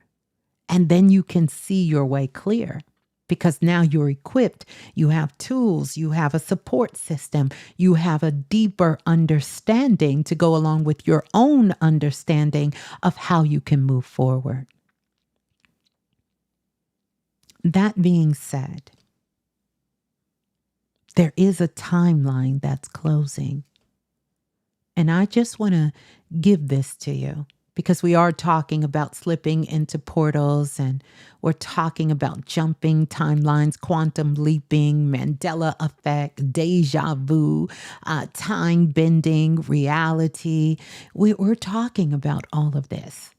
And then you can see your way clear. Because now you're equipped, you have tools, you have a support system, you have a deeper understanding to go along with your own understanding of how you can move forward. That being said, there is a timeline that's closing. And I just want to give this to you. Because we are talking about slipping into portals and we're talking about jumping timelines, quantum leaping, Mandela effect, deja vu, time bending, reality. We're talking about all of this.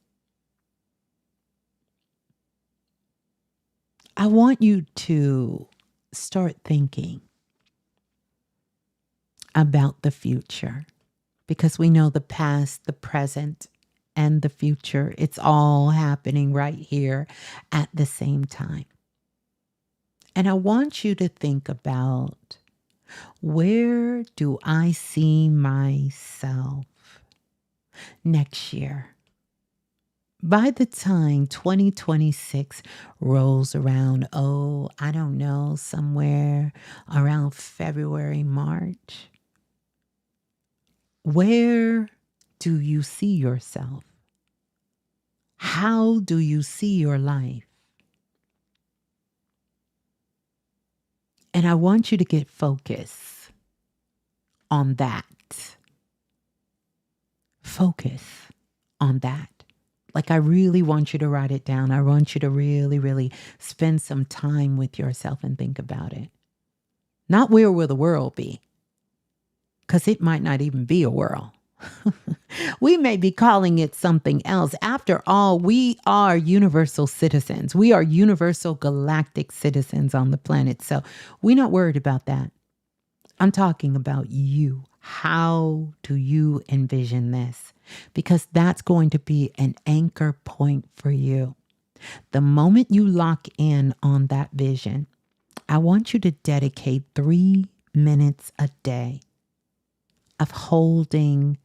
I want you to start thinking about the future. because we know the past, the present, and the future. It's all happening right here at the same time. And I want you to think about, where do I see myself next year? By the time 2026 rolls around, I don't know, somewhere around February, March, where do you see yourself? How do you see your life? And I want you to get focused on that. Focus on that. Like, I really want you to write it down. I want you to really, really spend some time with yourself and think about it. Not where will the world be? Because it might not even be a world. We may be calling it something else. After all, we are universal citizens. We are universal galactic citizens on the planet. So we're not worried about that. I'm talking about you. How do you envision this? Because that's going to be an anchor point for you. The moment you lock in on that vision, I want you to dedicate 3 minutes a day of holding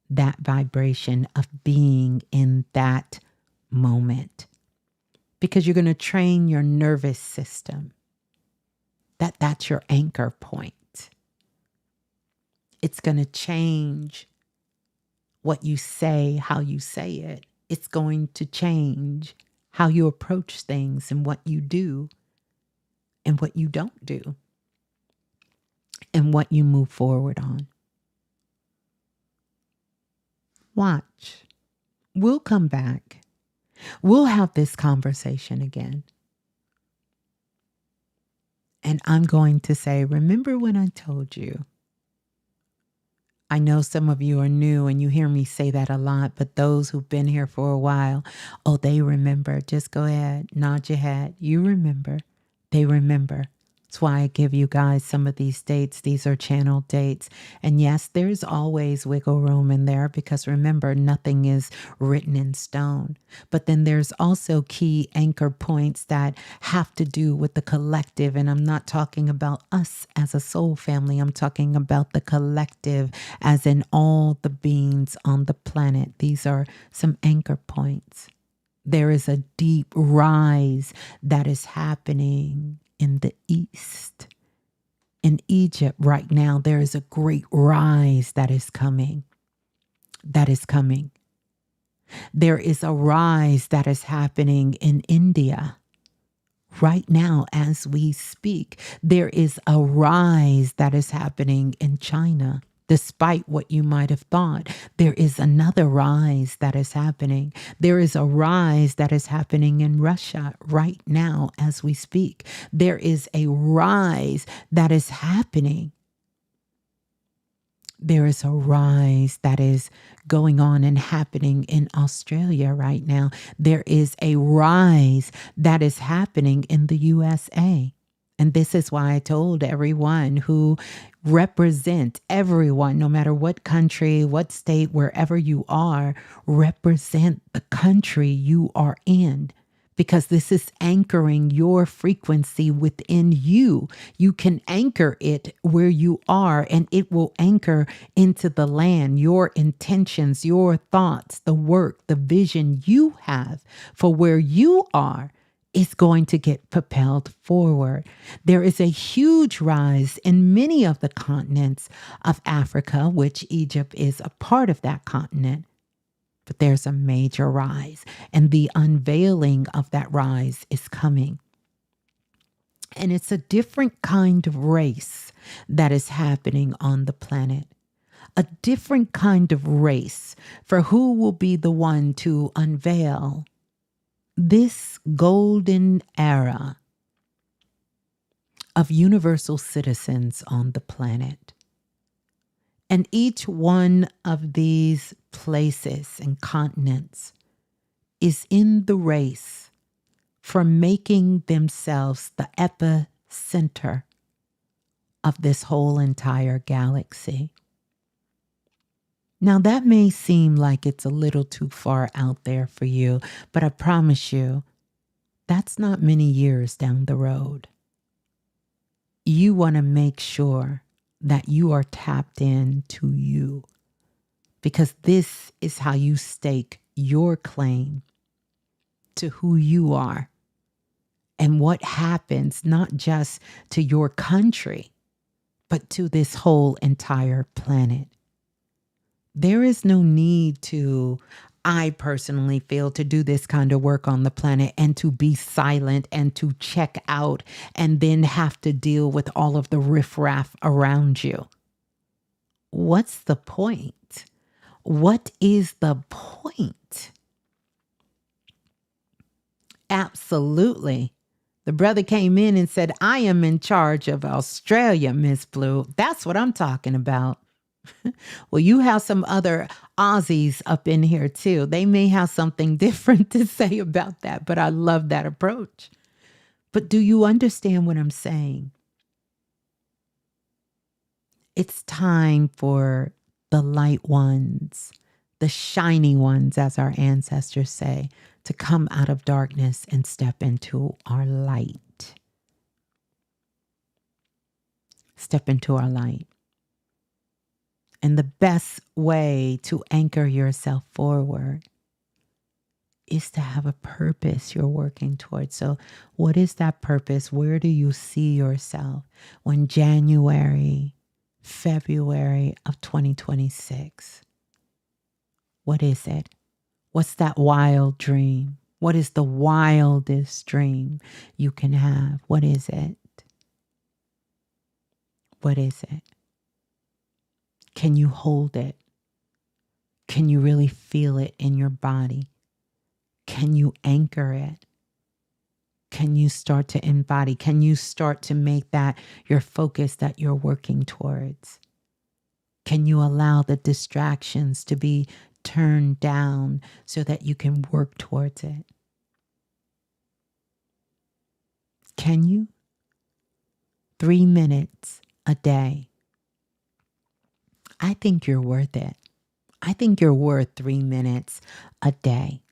that vibration, of being in that moment. Because you're going to train your nervous system. That's your anchor point. It's going to change what you say, how you say it. It's going to change how you approach things and what you do and what you don't do and what you move forward on. Watch. We'll come back. We'll have this conversation again. And I'm going to say, remember when I told you? I know some of you are new and you hear me say that a lot, but those who've been here for a while, they remember. Just go ahead, nod your head. You remember. They remember. That's why I give you guys some of these dates. These are channel dates. And yes, there's always wiggle room in there because remember, nothing is written in stone. But then there's also key anchor points that have to do with the collective. And I'm not talking about us as a soul family. I'm talking about the collective as in all the beings on the planet. These are some anchor points. There is a deep rise that is happening in the East. In Egypt right now, there is a great rise that is coming. That is coming. There is a rise that is happening in India. Right now, as we speak, there is a rise that is happening in China. Despite what you might have thought, there is another rise that is happening. There is a rise that is happening in Russia right now as we speak. There is a rise that is happening. There is a rise that is going on and happening in Australia right now. There is a rise that is happening in the USA. And this is why I told everyone who represent everyone, no matter what country, what state, wherever you are, represent the country you are in. Because this is anchoring your frequency within you. You can anchor it where you are, and it will anchor into the land, your intentions, your thoughts, the work, the vision you have for where you are is going to get propelled forward. There is a huge rise in many of the continents of Africa, which Egypt is a part of that continent. But there's a major rise, and the unveiling of that rise is coming. And it's a different kind of race that is happening on the planet. A different kind of race for who will be the one to unveil this golden era of universal citizens on the planet. And each one of these places and continents is in the race for making themselves the epicenter of this whole entire galaxy. Now, that may seem like it's a little too far out there for you, but I promise you, that's not many years down the road. You want to make sure that you are tapped into you, because this is how you stake your claim to who you are and what happens not just to your country, but to this whole entire planet. There is no need to, I personally feel, to do this kind of work on the planet and to be silent and to check out and then have to deal with all of the riffraff around you. What's the point? What is the point? Absolutely. The brother came in and said, I am in charge of Australia, Ms. Blue. That's what I'm talking about. Well, you have some other Aussies up in here too. They may have something different to say about that, but I love that approach. But do you understand what I'm saying? It's time for the light ones, the shiny ones, as our ancestors say, to come out of darkness and step into our light. Step into our light. And the best way to anchor yourself forward is to have a purpose you're working towards. So what is that purpose? Where do you see yourself when January, February of 2026? What is it? What's that wild dream? What is the wildest dream you can have? What is it? What is it? Can you hold it? Can you really feel it in your body? Can you anchor it? Can you start to embody? Can you start to make that your focus that you're working towards? Can you allow the distractions to be turned down so that you can work towards it? Can you? 3 minutes a day. I think you're worth it. I think you're worth 3 minutes a day.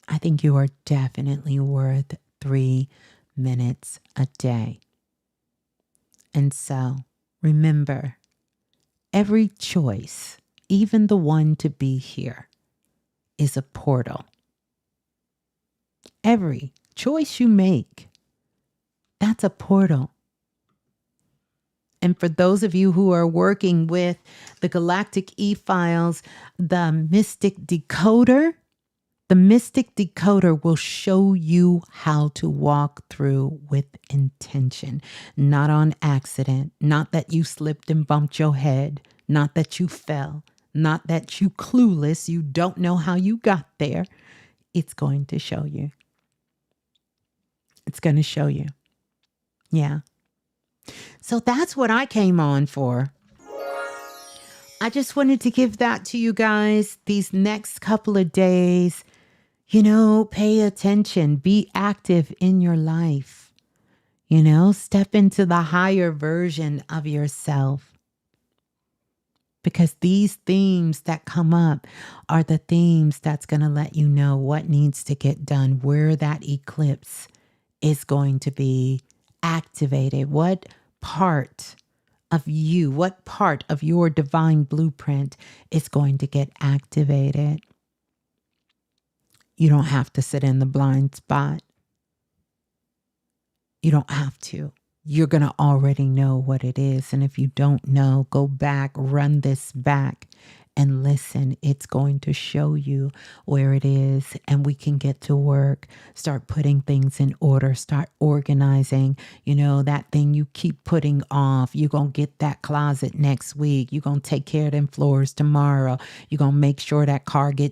I think you are definitely worth 3 minutes a day. And so, remember, every choice, even the one to be here, is a portal. Every choice you make, that's a portal. And for those of you who are working with the Galactic e-files, the Mystic Decoder, the Mystic Decoder will show you how to walk through with intention, not on accident, not that you slipped and bumped your head, not that you fell, not that you clueless, you don't know how you got there. It's going to show you. It's going to show you. Yeah. So that's what I came on for. I just wanted to give that to you guys these next couple of days. You know, pay attention, be active in your life. You know, step into the higher version of yourself. Because these themes that come up are the themes that's going to let you know what needs to get done, where that eclipse is going to be activated, what part of you, what part of your divine blueprint is going to get activated. You don't have to sit in the blind spot. You don't have to. You're going to already know what it is. And if you don't know, go back, run this back and listen. It's going to show you where it is, and we can get to work, start putting things in order, start organizing. You know, that thing you keep putting off, you're going to get that closet next week. You're going to take care of them floors tomorrow. You're going to make sure that car you're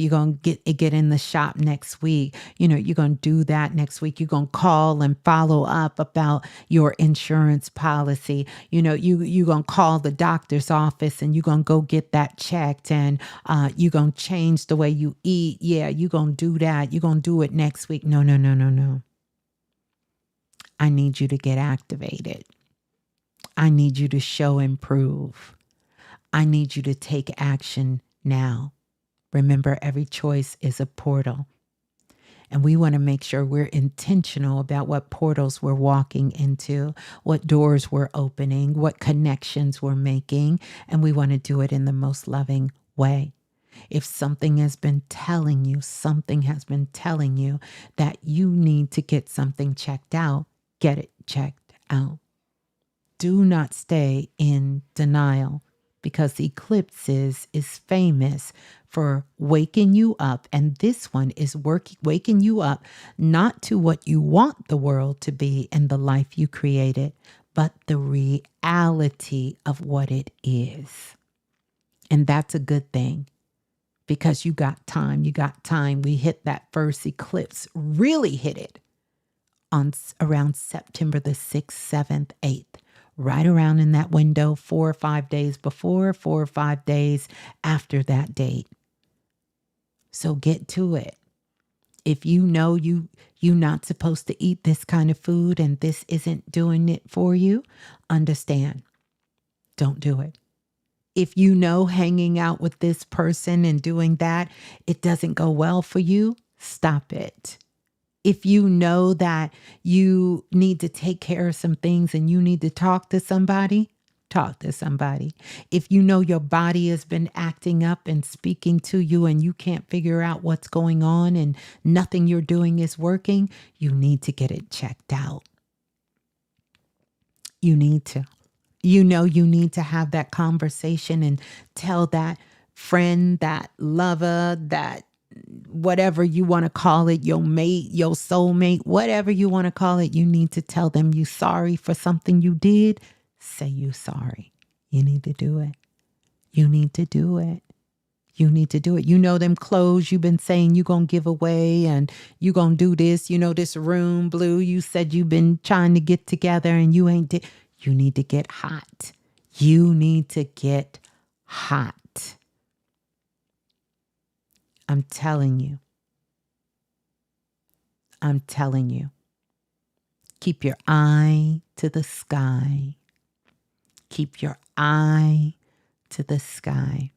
going to get in the shop next week. You know, you're going to do that next week. You're going to call and follow up about your insurance policy. You know, you're going to call the doctor's office and you're going to go get that checked, and you're going to change the way you eat. Yeah, you're going to do that. You're going to do it next week. No. I need you to get activated. I need you to show and prove. I need you to take action now. Remember, every choice is a portal. And we want to make sure we're intentional about what portals we're walking into, what doors we're opening, what connections we're making. And we want to do it in the most loving way. If something has been telling you that you need to get something checked out, get it checked out. Do not stay in denial, because eclipses is famous for waking you up. And this one is waking you up not to what you want the world to be and the life you created, but the reality of what it is. And that's a good thing, because you got time. We hit that first eclipse, really hit it on around September the 6th, 7th, 8th. Right around in that window, 4 or 5 days before, 4 or 5 days after that date. So get to it. If you know you're not supposed to eat this kind of food and this isn't doing it for you, understand. Don't do it. If you know hanging out with this person and doing that, it doesn't go well for you, stop it. If you know that you need to take care of some things and you need to talk to somebody, talk to somebody. If you know your body has been acting up and speaking to you and you can't figure out what's going on and nothing you're doing is working, you need to get it checked out. You need to. You need to have that conversation and tell that friend, that lover, that whatever you want to call it, your mate, your soulmate, whatever you want to call it, you need to tell them you sorry for something you did. Say you sorry. You need to do it. You need to do it. You need to do it. You know them clothes you've been saying you're going to give away and you're going to do this. You know this room, Blue, you said you've been trying to get together and you ain't did. You need to get hot. You need to get hot. I'm telling you. I'm telling you. Keep your eye to the sky. Keep your eye to the sky.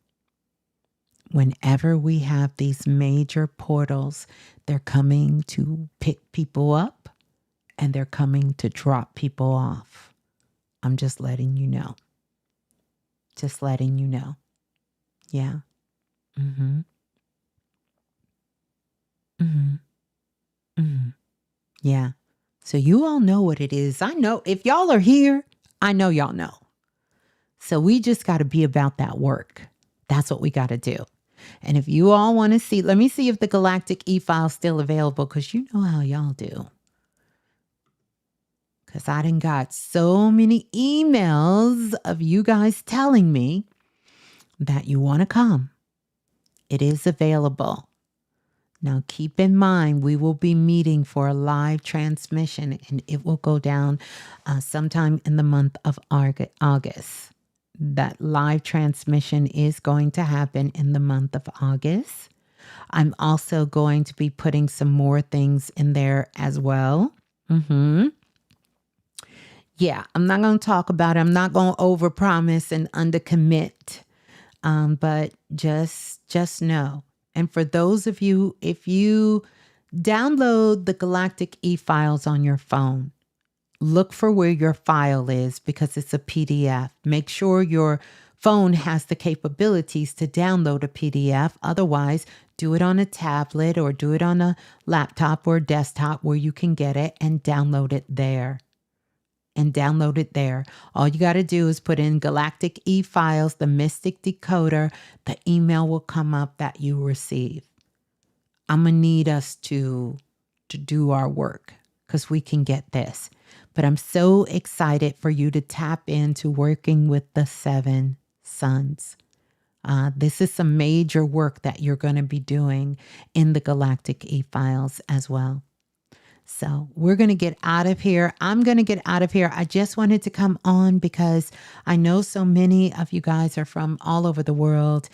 Whenever we have these major portals, they're coming to pick people up and they're coming to drop people off. I'm just letting you know. Just letting you know. Yeah. Mm-hmm. Mm-hmm. Mm-hmm. Yeah. So you all know what it is. I know if y'all are here, I know y'all know. So we just got to be about that work. That's what we got to do. And if you all want to see, let me see if the Galactic e-file is still available, because you know how y'all do. Because I done got so many emails of you guys telling me that you want to come. It is available. Now, keep in mind, we will be meeting for a live transmission, and it will go down sometime in the month of August. That live transmission is going to happen in the month of August. I'm also going to be putting some more things in there as well. Yeah, I'm not going to talk about it. I'm not going to overpromise and undercommit, but just know. And for those of you, if you download the Galactic e-files on your phone, look for where your file is, because it's a PDF. Make sure your phone has the capabilities to download a PDF. Otherwise, do it on a tablet or do it on a laptop or desktop where you can get it and download it there. All you got to do is put in Galactic e-files, the Mystic Decoder. The email will come up that you receive. I'm going to need us to do our work, because we can get this. But I'm so excited for you to tap into working with the 7 suns. This is some major work that you're going to be doing in the Galactic e-files as well. So we're going to get out of here. I'm going to get out of here. I just wanted to come on because I know so many of you guys are from all over the world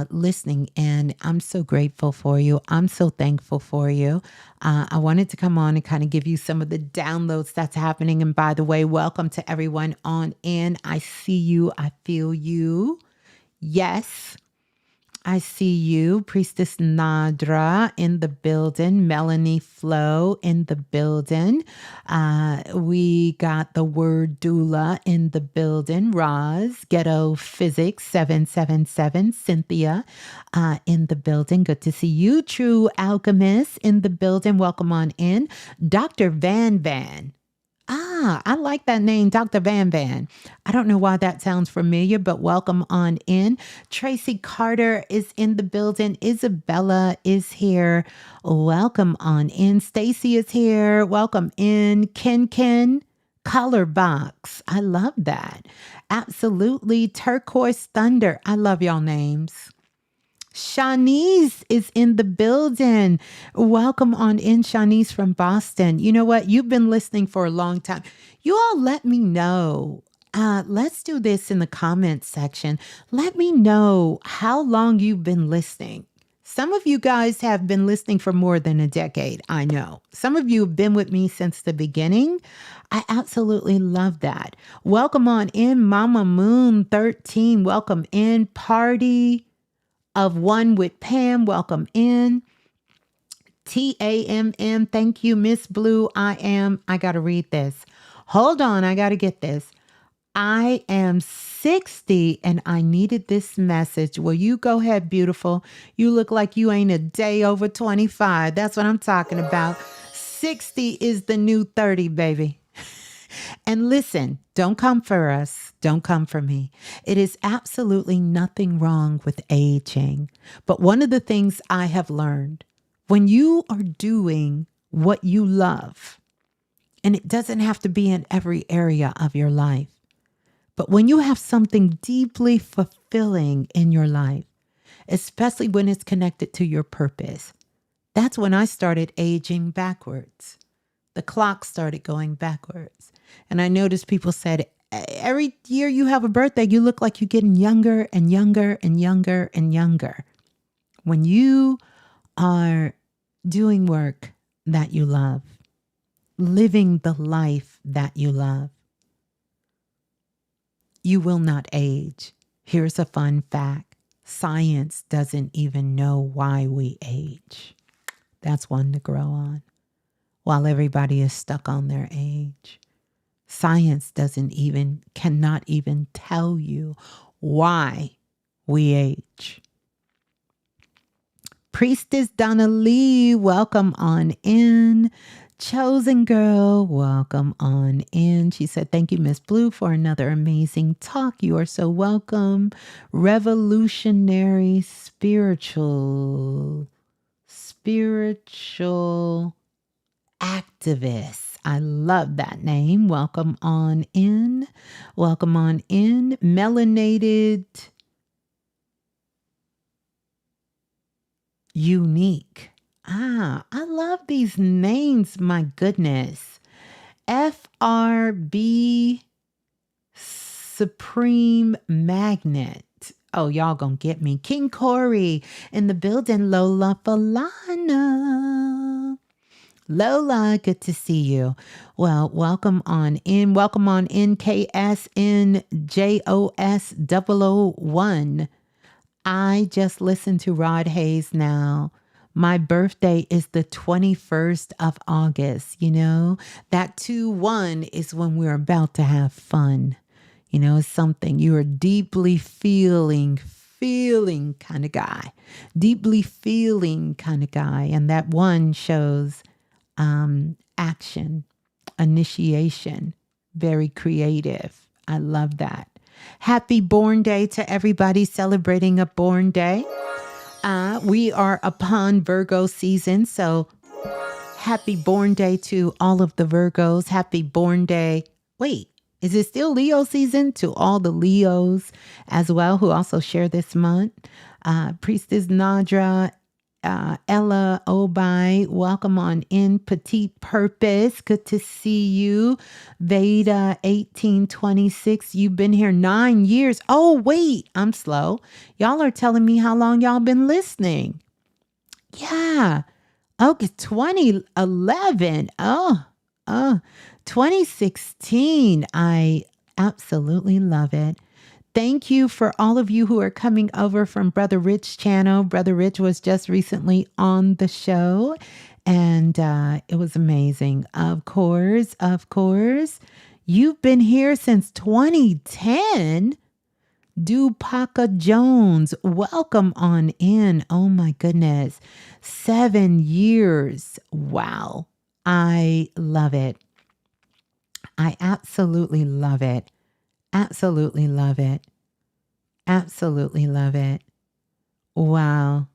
listening, and I'm so grateful for you. I'm so thankful for you. I wanted to come on and kind of give you some of the downloads that's happening. And by the way, welcome to everyone on in. I see you. I feel you. Yes. I see you, Priestess Nadra in the building, Melanie Flo in the building. We got the word doula in the building, Roz, Ghetto Physics 777, Cynthia in the building. Good to see you, True Alchemist in the building. Welcome on in. Dr. Van Van. I like that name, Dr. Van Van. I don't know why that sounds familiar, but welcome on in. Tracy Carter is in the building. Isabella is here. Welcome on in. Stacy is here. Welcome in. Ken, Color Box. I love that. Absolutely. Turquoise Thunder. I love y'all names. Shanice is in the building. Welcome on in, Shanice from Boston. You know what? You've been listening for a long time. You all let me know. Let's do this in the comments section. Let me know how long you've been listening. Some of you guys have been listening for more than a decade. I know. Some of you have been with me since the beginning. I absolutely love that. Welcome on in, Mama Moon 13. Welcome in, Party of One with Pam. Welcome in. TAMM. Thank you, Ms.Blue. I got to read this. Hold on. I got to get this. I am 60 and I needed this message. Well, you go ahead, beautiful. You look like you ain't a day over 25. That's what I'm talking about. 60 is the new 30, baby. And listen, don't come for us. Don't come for me. It is absolutely nothing wrong with aging. But one of the things I have learned, when you are doing what you love, and it doesn't have to be in every area of your life, but when you have something deeply fulfilling in your life, especially when it's connected to your purpose, that's when I started aging backwards. The clock started going backwards. And I noticed people said, every year you have a birthday, you look like you're getting younger and younger and younger and younger. When you are doing work that you love, living the life that you love, you will not age. Here's a fun fact. Science doesn't even know why we age. That's one to grow on. While everybody is stuck on their age. Science cannot even tell you why we age. Priestess Donna Lee, welcome on in. Chosen Girl, welcome on in. She said, thank you, Ms.Blue, for another amazing talk. You are so welcome. Revolutionary spiritual activist. I love that name. Welcome on in. Welcome on in. Melanated Unique. I love these names. My goodness. FRB Supreme Magnet. Oh, y'all gonna get me. King Corey in the building. Lola Falana. Lola, good to see you. Well, welcome on in. Welcome on in, KSNJOS001. I just listened to Rod Hayes now. My birthday is the 21st of August. You know, that 2-1 is when we're about to have fun. You know, it's something you're a deeply feeling kind of guy. Deeply feeling kind of guy. And that one shows action, initiation, very creative. I love that. Happy Born Day to everybody celebrating a born day. We are upon Virgo season, so happy Born Day to all of the Virgos. Happy Born Day. Wait, is it still Leo season? To all the Leos as well who also share this month. Priestess Nadra, Ella Obai, welcome on in. Petite Purpose, good to see you. Veda 1826, you've been here 9 years. Oh, wait, I'm slow. Y'all are telling me how long y'all been listening. Yeah. Okay, 2011. Oh, 2016. I absolutely love it. Thank you for all of you who are coming over from Brother Rich's channel. Brother Rich was just recently on the show, and it was amazing. Of course, you've been here since 2010. Dupaka Jones, welcome on in. Oh my goodness. 7 years. Wow. I love it. I absolutely love it. Absolutely love it. Absolutely love it. Wow.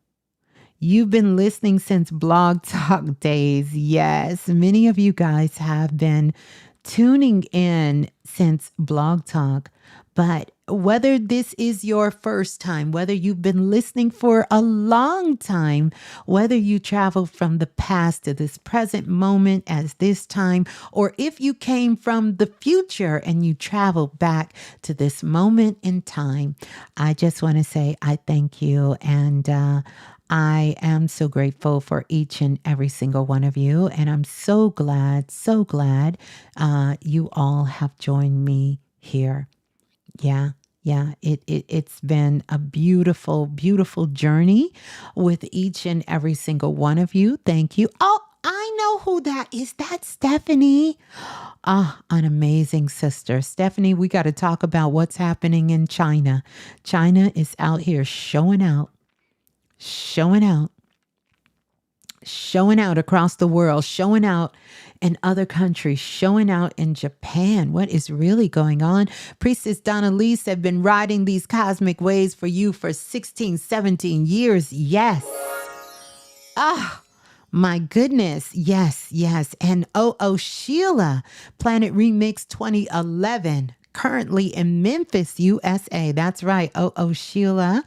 You've been listening since Blog Talk days. Yes, many of you guys have been tuning in since Blog Talk. But whether this is your first time, whether you've been listening for a long time, whether you travel from the past to this present moment as this time, or if you came from the future and you travel back to this moment in time, I just want to say I thank you. And I am so grateful for each and every single one of you. And I'm so glad you all have joined me here. Yeah. It's been a beautiful, beautiful journey with each and every single one of you. Thank you. Oh, I know who that is. That's Stephanie. An amazing sister. Stephanie, we got to talk about what's happening in China. China is out here showing out across the world, showing out in other countries, showing out in Japan. What is really going on? Priestess Donna Leese have been riding these cosmic waves for you for 16, 17 years. Yes. My goodness. Yes. And Sheila, Planet Remix 2011. Currently in Memphis, USA. That's right. Sheila.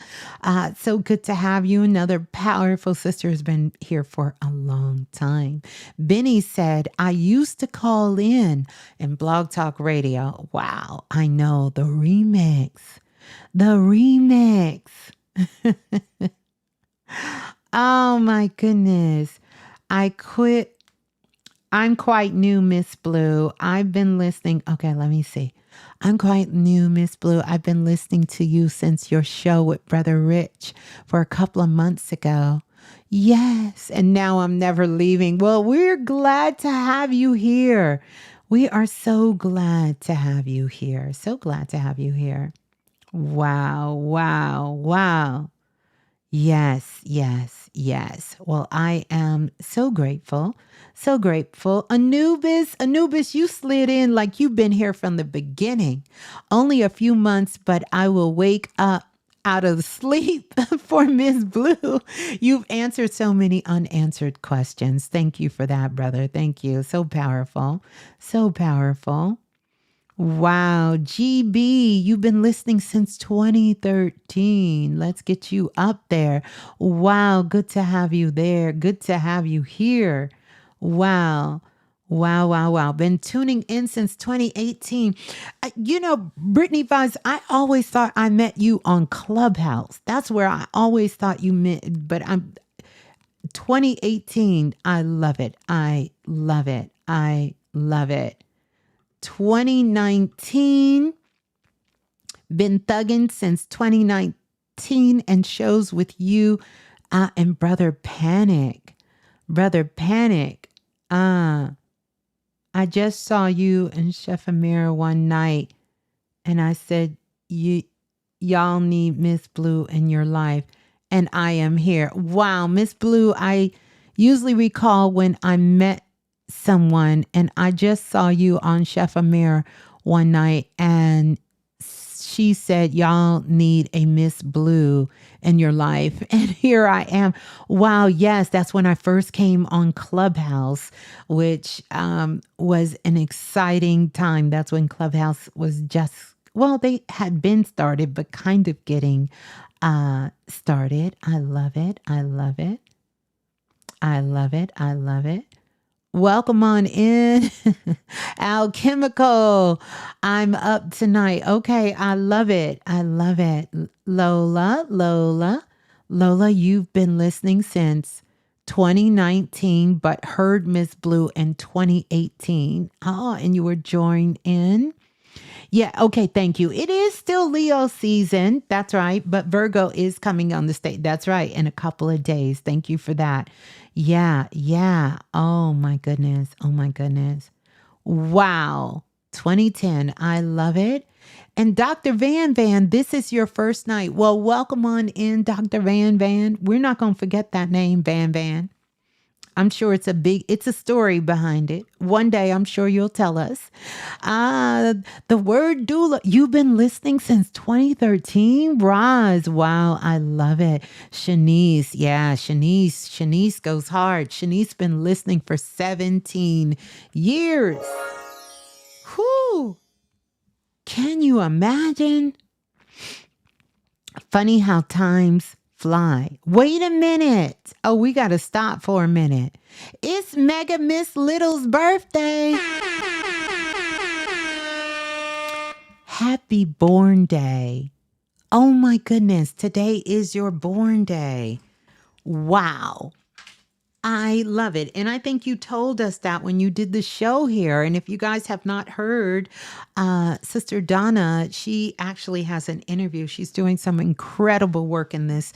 So good to have you. Another powerful sister has been here for a long time. Benny said, I used to call in Blog Talk Radio. Wow. I know. The remix. Oh my goodness. I quit. I'm quite new, Miss Blue. I've been listening. Okay, let me see. I'm quite new, Miss Blue. I've been listening to you since your show with Brother Rich for a couple of months ago. Yes, and now I'm never leaving. Well, we're glad to have you here. We are so glad to have you here. So glad to have you here. Wow. Yes. Well, I am so grateful. Anubis, you slid in like you've been here from the beginning. Only a few months, but I will wake up out of sleep for Ms. Blue. You've answered so many unanswered questions. Thank you for that, brother. Thank you. So powerful. Wow, GB, you've been listening since 2013. Let's get you up there. Wow, good to have you there. Good to have you here. Wow. Been tuning in since 2018. Brittany Vibes, I always thought I met you on Clubhouse. That's where I always thought you met, but I'm 2018. I love it. 2019, been thugging since 2019 and shows with you and Brother Panic. I just saw you and Chef Amir one night and I said, y'all need Miss Blue in your life. And I am here. Wow, Miss Blue, I usually recall when I met someone and I just saw you on Chef Amir one night and she said, y'all need a Miss Blue in your life. And here I am. Wow. Yes. That's when I first came on Clubhouse, which was an exciting time. That's when Clubhouse was just, well, they had been started, but kind of getting started. I love it. Welcome on in. Alchemical. I'm up tonight. Okay. I love it. Lola, you've been listening since 2019, but heard Ms. Blue in 2018. Oh, and you were joined in. Yeah, okay, thank you. It is still Leo season. That's right. But Virgo is coming on the stage. That's right. In a couple of days. Thank you for that. Yeah, yeah. Oh my goodness. Oh my goodness. Wow. 2010. I love it. And Dr. Van Van, this is your first night. Well, welcome on in, Dr. Van Van. We're not going to forget that name, Van Van. I'm sure it's a story behind it. One day, I'm sure you'll tell us. The word doula, you've been listening since 2013? Roz, wow, I love it. Shanice, yeah, Shanice goes hard. Shanice been listening for 17 years. Whew. Can you imagine? Funny how times fly. Wait a minute. Oh, we got to stop for a minute. It's Mega Miss Little's birthday. Happy born day. Oh my goodness. Today is your born day. Wow. I love it. And I think you told us that when you did the show here. And if you guys have not heard, Sister Donna, she actually has an interview. She's doing some incredible work in this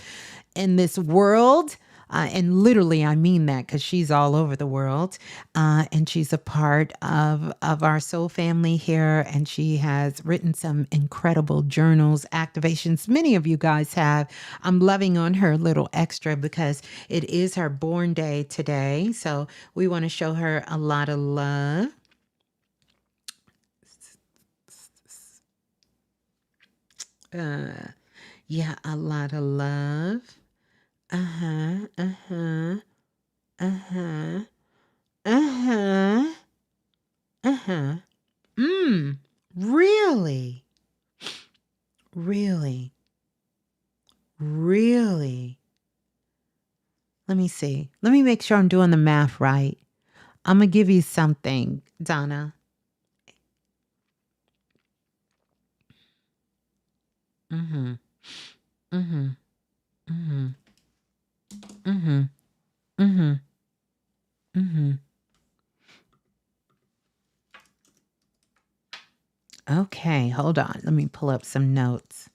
world. And literally, I mean that because she's all over the world. And she's a part of our soul family here. And she has written some incredible journals, activations. Many of you guys have. I'm loving on her little extra because it is her born day today. So we want to show her a lot of love. Yeah, a lot of love. Uh-huh, uh-huh, uh-huh, uh-huh, uh-huh. Really? Really? Really? Let me see. Let me make sure I'm doing the math right. I'm going to give you something, Donna. Mm-hmm, mm-hmm, mm-hmm, mm-hmm, mm-hmm, mm-hmm. Okay, hold on. Let me pull up some notes.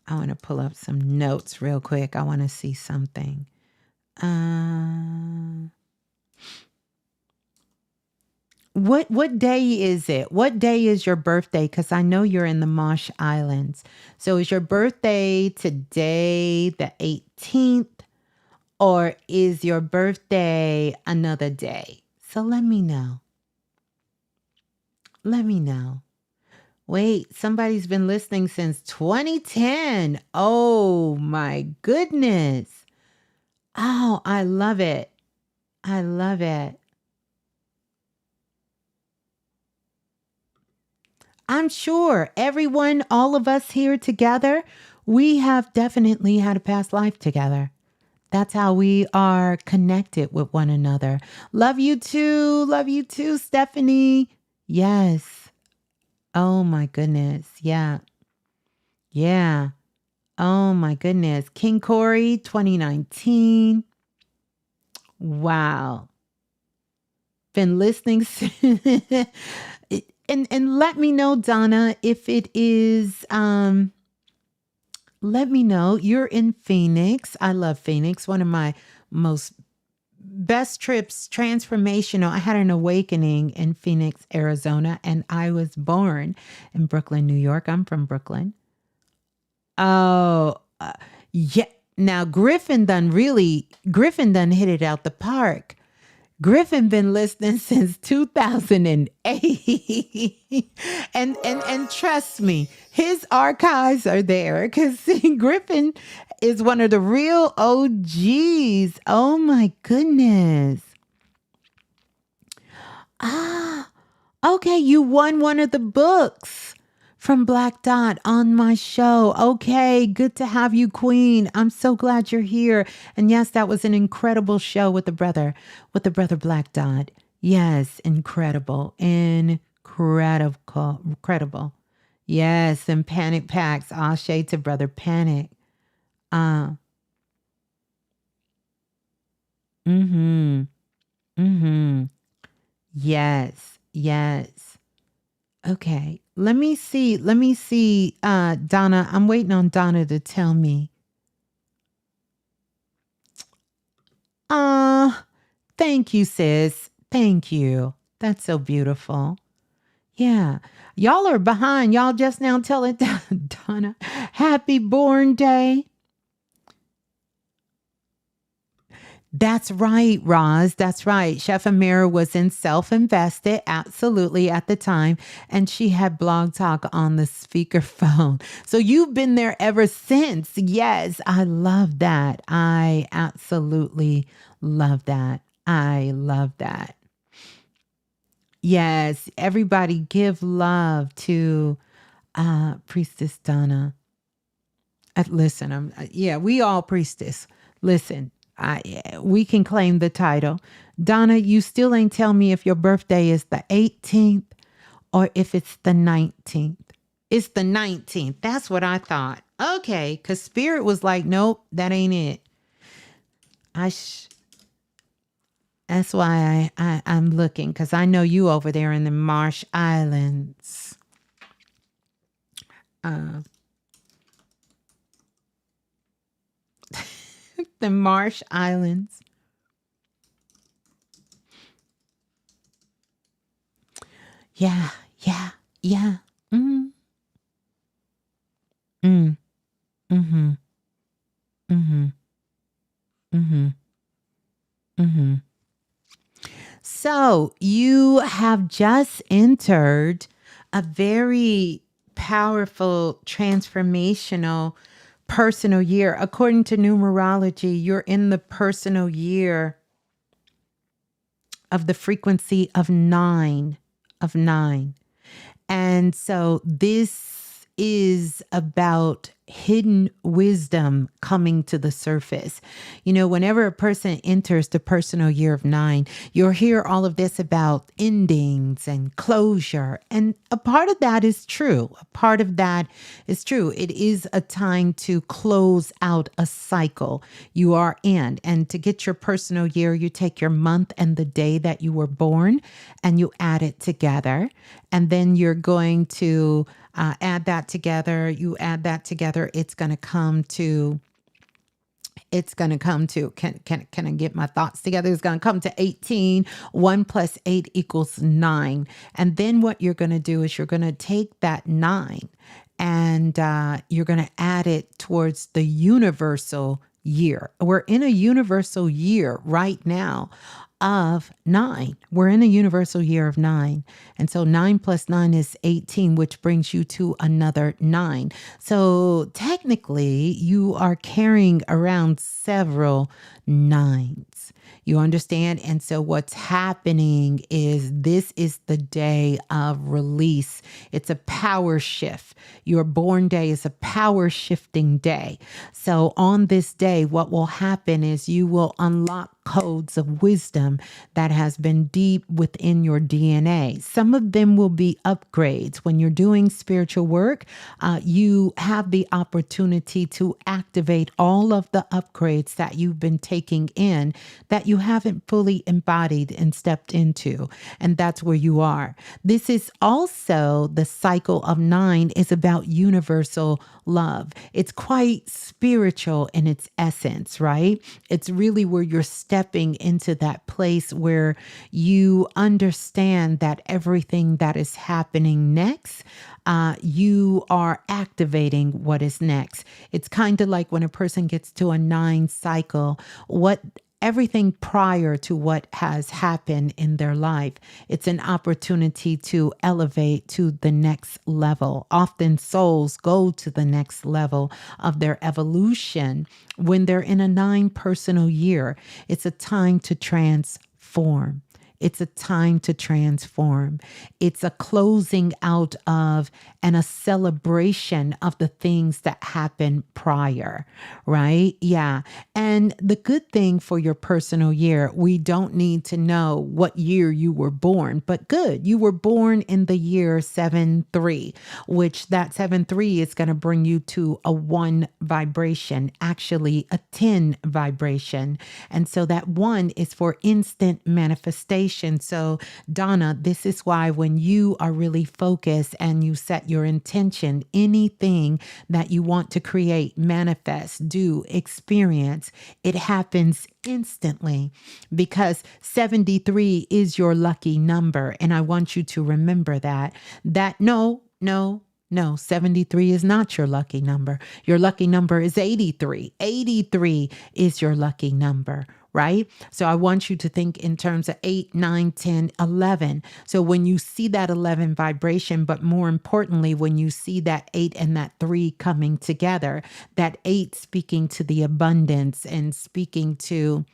I want to pull up some notes real quick. I want to see something. What day is it? What day is your birthday? Because I know you're in the Marsh Islands. So is your birthday today, the 18th, or is your birthday another day? So let me know. Let me know. Wait, somebody's been listening since 2010. Oh my goodness. Oh, I love it. I love it. I'm sure everyone, all of us here together, we have definitely had a past life together. That's how we are connected with one another. Love you too. Love you too, Stephanie. Yes. Oh my goodness. Yeah. Yeah. Oh my goodness. King Corey, 2019. Wow. Been listening. And let me know, Donna, if it is let me know. You're in Phoenix. I love Phoenix. One of my most best trips, transformational. I had an awakening in Phoenix, Arizona, and I was born in Brooklyn, New York. I'm from Brooklyn. Oh, yeah. Now Griffin done hit it out the park. Griffin been listening since 2008. And trust me, his archives are there because Griffin is one of the real OGs. Oh my goodness. Ah, okay, you won one of the books from Black Dot on my show. Okay, good to have you, Queen. I'm so glad you're here. And yes, that was an incredible show with the brother Black Dot. Yes, incredible. Incredible. Yes, and Panic Packs. Ashe to Brother Panic. Uh, mm-hmm. Mm-hmm. Yes. Yes. Okay. Let me see. Donna. I'm waiting on Donna to tell me. Uh, thank you, sis. Thank you. That's so beautiful. Yeah. Y'all are behind. Y'all just now telling Donna, happy born day. That's right, Roz. That's right. Chef Amira was in Self Invested, absolutely, at the time. And she had Blog Talk on the speakerphone. So you've been there ever since. Yes, I love that. I absolutely love that. I love that. Yes, everybody give love to Priestess Donna. Listen, yeah, we all priestess. Listen, we can claim the title. Donna, you still ain't tell me if your birthday is the 18th or if it's the 19th. It's the 19th. That's what I thought. Okay, because Spirit was like, nope, that ain't it. That's why I'm looking, because I know you over there in the Marsh Islands. The Marsh Islands. Yeah, yeah, yeah. Mm, mm, mm-hmm, mm-hmm, mm-hmm, mm-hmm. So you have just entered a very powerful, transformational personal year. According to numerology, you're in the personal year of the frequency of nine, of nine. And so this is about hidden wisdom coming to the surface. You know, whenever a person enters the personal year of nine, you'll hear all of this about endings and closure. And a part of that is true. A part of that is true. It is a time to close out a cycle you are in. And to get your personal year, you take your month and the day that you were born and you add it together. And then you're going to add that together. You add that together. It's going to come to, can I get my thoughts together? It's going to come to 18. 1 plus 8 equals 9. And then what you're going to do is you're going to take that 9 and you're going to add it towards the universal year. We're in a universal year right now of 9. We're in a universal year of 9. And so 9 plus 9 is 18, which brings you to another 9. So technically, you are carrying around several 9s. You understand? And so what's happening is this is the day of release. It's a power shift. Your born day is a power shifting day. So on this day, what will happen is you will unlock codes of wisdom that has been deep within your DNA. Some of them will be upgrades. When you're doing spiritual work, you have the opportunity to activate all of the upgrades that you've been taking in that you haven't fully embodied and stepped into. And that's where you are. This is also the cycle of 9 is about universal love. It's quite spiritual in its essence, right? It's really where you're stepping into that place where you understand that everything that is happening next, you are activating what is next. It's kind of like when a person gets to a 9 cycle, everything prior to what has happened in their life, it's an opportunity to elevate to the next level. Often souls go to the next level of their evolution when they're in a 9 personal year. It's a time to transform. It's a time to transform. It's a closing out of and a celebration of the things that happened prior, right? Yeah. And the good thing for your personal year, we don't need to know what year you were born, but good. You were born in the year 7-3, which that 7-3 is going to bring you to a 1 vibration, actually a 10 vibration. And so that 1 is for instant manifestation. vibration. So, Donna, this is why when you are really focused and you set your intention, anything that you want to create, manifest, do, experience, it happens instantly because 73 is your lucky number. And I want you to remember that no, 73 is not your lucky number. Your lucky number is 83. 83 is your lucky number, right? So I want you to think in terms of 8, 9, 10, 11. So when you see that 11 vibration, but more importantly, when you see that 8 and that 3 coming together, that 8 speaking to the abundance and speaking to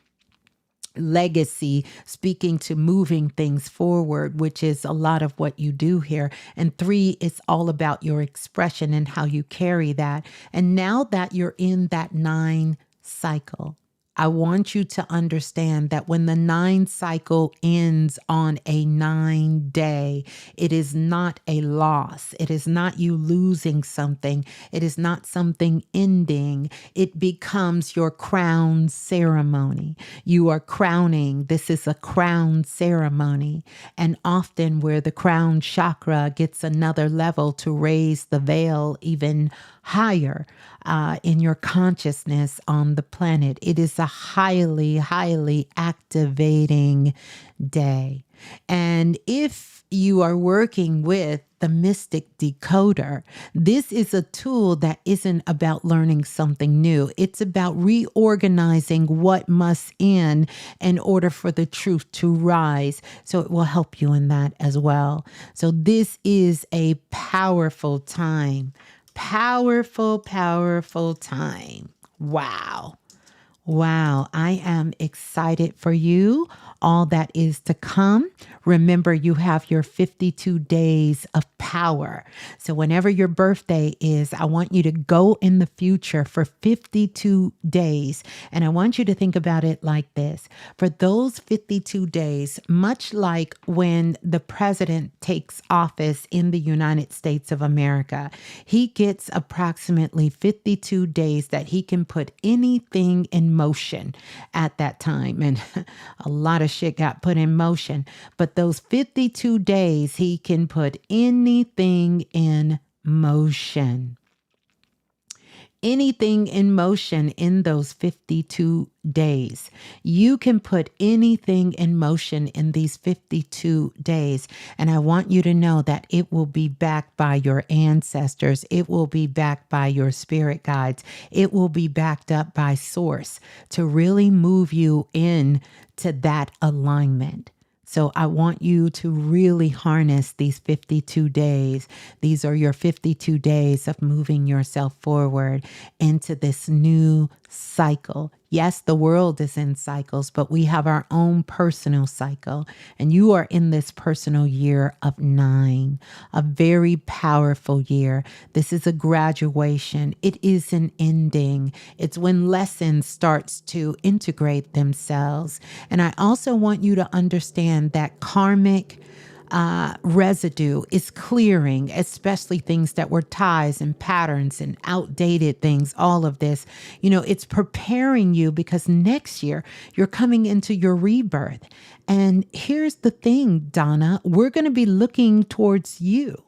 legacy, speaking to moving things forward, which is a lot of what you do here. And 3 is all about your expression and how you carry that. And now that you're in that 9 cycle, I want you to understand that when the 9 cycle ends on a 9-day, it is not a loss. It is not you losing something. It is not something ending. It becomes your crown ceremony. You are crowning. This is a crown ceremony. And often where the crown chakra gets another level to raise the veil even higher in your consciousness on the planet. It is a highly, highly activating day. And if you are working with the Mystic Decoder, this is a tool that isn't about learning something new. It's about reorganizing what must in order for the truth to rise. So it will help you in that as well. So this is a powerful time. Powerful, powerful time. Wow. Wow, I am excited for you, all that is to come. Remember, you have your 52 days of power. So whenever your birthday is, I want you to go in the future for 52 days. And I want you to think about it like this. For those 52 days, much like when the president takes office in the United States of America, he gets approximately 52 days that he can put anything in motion at that time. And a lot of shit got put in motion. But those 52 days, he can put anything in motion. Anything in motion in those 52 days. You can put anything in motion in these 52 days. And I want you to know that it will be backed by your ancestors. It will be backed by your spirit guides. It will be backed up by source to really move you in to that alignment. So I want you to really harness these 52 days. These are your 52 days of moving yourself forward into this new cycle. Yes, the world is in cycles, but we have our own personal cycle. And you are in this personal year of 9, a very powerful year. This is a graduation. It is an ending. It's when lessons starts to integrate themselves. And I also want you to understand that karmic residue is clearing, especially things that were ties and patterns and outdated things, all of this. You know, it's preparing you because next year you're coming into your rebirth. And here's the thing, Donna, we're going to be looking towards you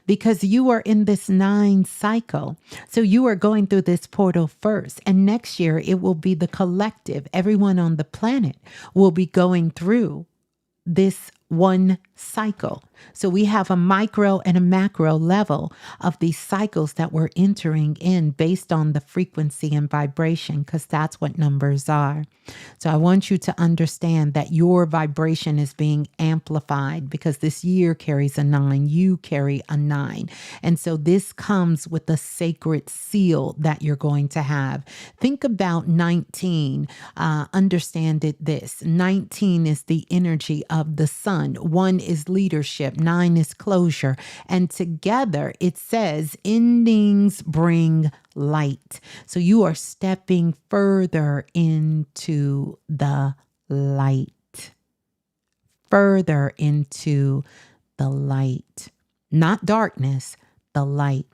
because you are in this 9 cycle. So you are going through this portal first. And next year it will be the collective. Everyone on the planet will be going through this one cycle. So we have a micro and a macro level of these cycles that we're entering in based on the frequency and vibration, because that's what numbers are. So I want you to understand that your vibration is being amplified because this year carries a 9. You carry a 9. And so this comes with a sacred seal that you're going to have. Think about 19. Understand it this. 19 is the energy of the sun. 1 is leadership. 9 is closure. And together it says endings bring light. So you are stepping further into the light. Further into the light. Not darkness, the light.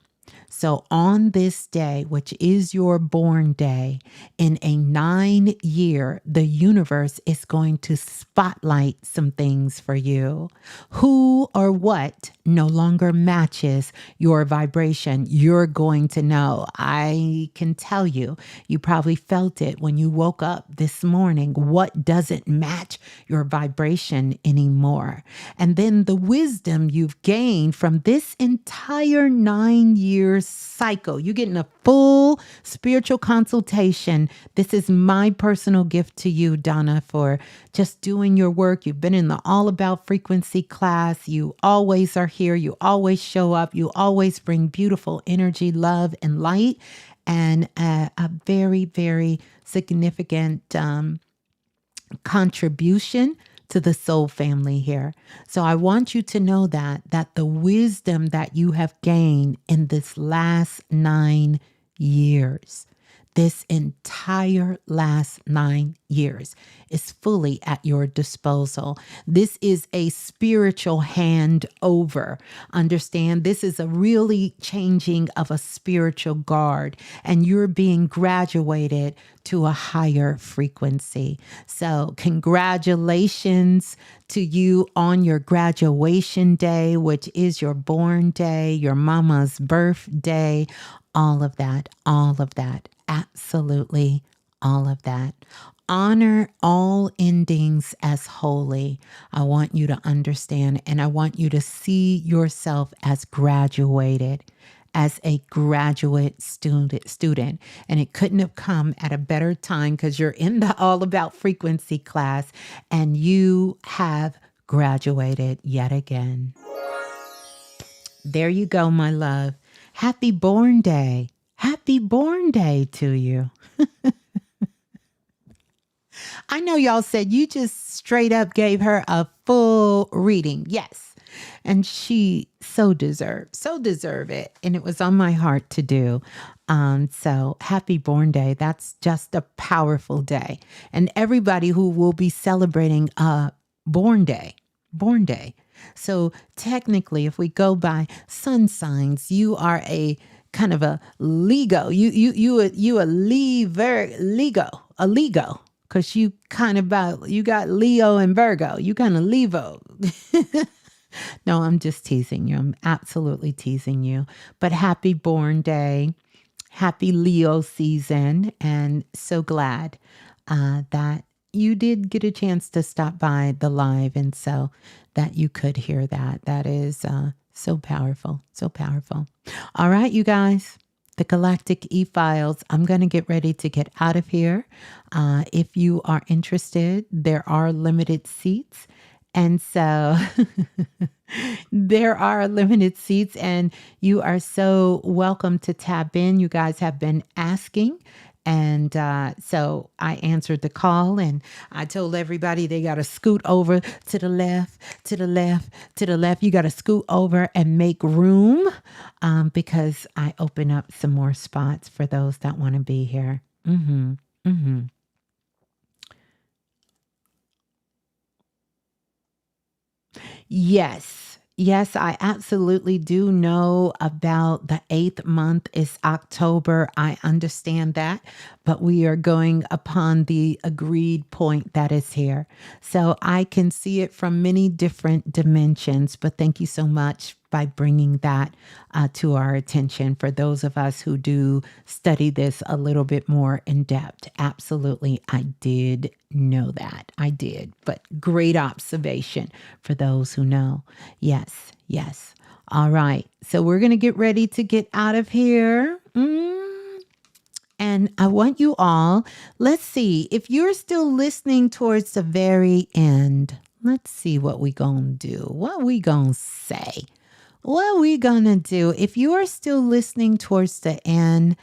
So on this day, which is your born day, in a 9-year, the universe is going to spotlight some things for you. Who or what no longer matches your vibration, you're going to know. I can tell you, you probably felt it when you woke up this morning. What doesn't match your vibration anymore? And then the wisdom you've gained from this entire 9-year cycle. You're getting a full spiritual consultation. This is my personal gift to you, Donna, for just doing your work. You've been in the All About Frequency class. You always are here. You always show up. You always bring beautiful energy, love, and light, and a very, very significant contribution to the soul family here. So I want you to know that the wisdom that you have gained in this last 9 years, this entire last 9 years is fully at your disposal. This is a spiritual handover. Understand, this is a really changing of a spiritual guard, and you're being graduated to a higher frequency. So congratulations to you on your graduation day, which is your born day, your mama's birthday, all of that, absolutely all of that. Honor all endings as holy. I want you to understand, and I want you to see yourself as graduated, as a graduate student. And it couldn't have come at a better time because you're in the All About Frequency class and you have graduated yet again. There you go, my love. Happy born day. Happy born day to you. I know y'all said you just straight up gave her a full reading. Yes. And she so deserved it. And it was on my heart to do. So happy born day. That's just a powerful day. And everybody who will be celebrating born day. So technically, if we go by sun signs, you are a kind of a Lego. You a Lego. Because you got Leo and Virgo. You kind of Levo. No, I'm just teasing you. I'm absolutely teasing you. But happy born day. Happy Leo season. And so glad that you did get a chance to stop by the live. And so that you could hear that. That is so powerful. So powerful. All right, you guys. The Galactic E-Files. I'm going to get ready to get out of here. If you are interested, there are limited seats. And so there are limited seats and you are so welcome to tap in. You guys have been asking. And so I answered the call and I told everybody they got to scoot over to the left, to the left, to the left. You got to scoot over and make room because I open up some more spots for those that want to be here. Yes, I absolutely do know about the 8th month is October. I understand that, but we are going upon the agreed point that is here. So I can see it from many different dimensions, but thank you so much by bringing that to our attention for those of us who do study this a little bit more in depth. Absolutely, I did know that. I did, but great observation for those who know. Yes. All right, so we're going to get ready to get out of here. And I want you all, let's see, if you're still listening towards the very end, let's see what we going to do. What we going to say? What we going to do? If you are still listening towards the end,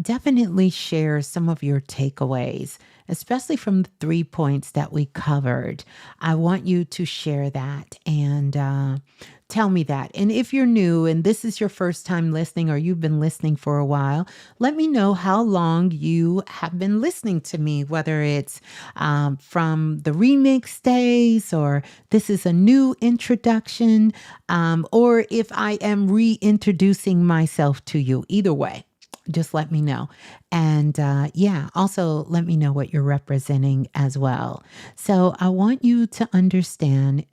definitely share some of your takeaways, especially from the 3 points that we covered. I want you to share that and Tell me that. And if you're new and this is your first time listening or you've been listening for a while, let me know how long you have been listening to me, whether it's from the remix days or this is a new introduction, or if I am reintroducing myself to you. Either way, just let me know. And yeah, also let me know what you're representing as well. So I want you to understand.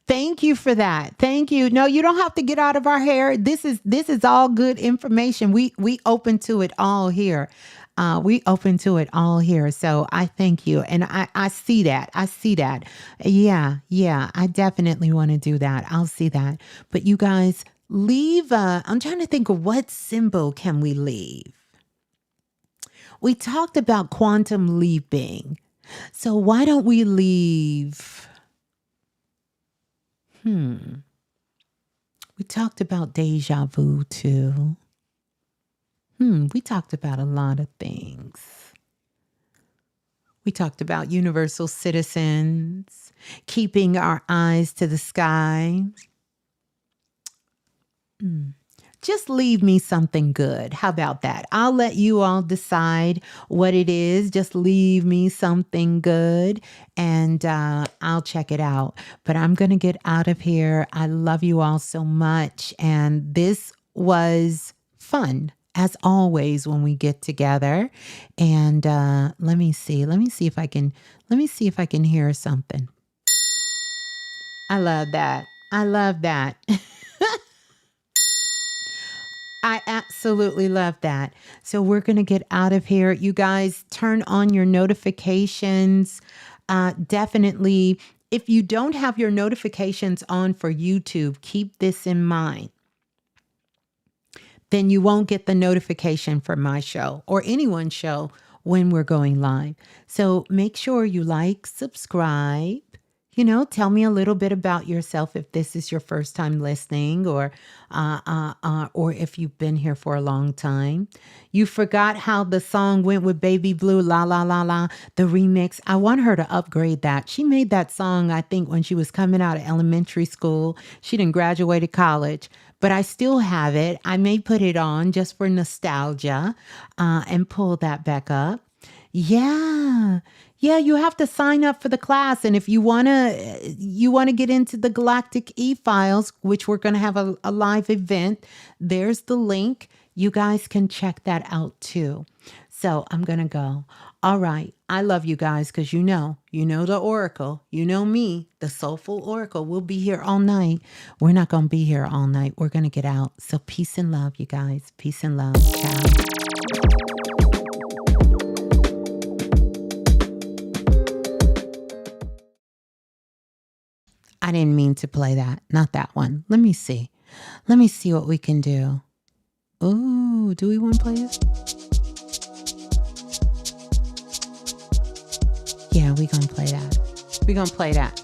Thank you for that. Thank you. No, you don't have to get out of our hair. This is all good information. We open to it all here. We open to it all here. So I thank you. And I see that. I see that. Yeah. I definitely want to do that. I'll see that. But you guys leave I'm trying to think of what symbol can we leave. We talked about quantum leaping. So why don't we leave we talked about deja vu too. We talked about a lot of things. We talked about universal citizens, keeping our eyes to the sky. Just leave me something good. How about that? I'll let you all decide what it is. Just leave me something good and I'll check it out. But I'm going to get out of here. I love you all so much. And this was fun, as always, when we get together. And let me see if I can hear something. I love that. I absolutely love that. So we're going to get out of here. You guys turn on your notifications. Definitely, if you don't have your notifications on for YouTube, keep this in mind. Then you won't get the notification for my show or anyone's show when we're going live. So make sure you like, subscribe. Tell me a little bit about yourself if this is your first time listening or if you've been here for a long time. You forgot how the song went with Baby Blue, La La La La, the remix. I want her to upgrade that. She made that song, I think, when she was coming out of elementary school. She didn't graduate college, but I still have it. I may put it on just for nostalgia and pull that back up. Yeah, you have to sign up for the class. And if you want to get into the Galactic e-files, which we're going to have a live event, there's the link. You guys can check that out too. So I'm going to go. All right. I love you guys because you know the Oracle. You know me, the Soulful Oracle. We'll be here all night. We're not going to be here all night. We're going to get out. So peace and love, you guys. Peace and love. Ciao. I didn't mean to play that. Not that one. Let me see. Let me see what we can do. Ooh, do we want to play this? Yeah, we're going to play that. We're going to play that.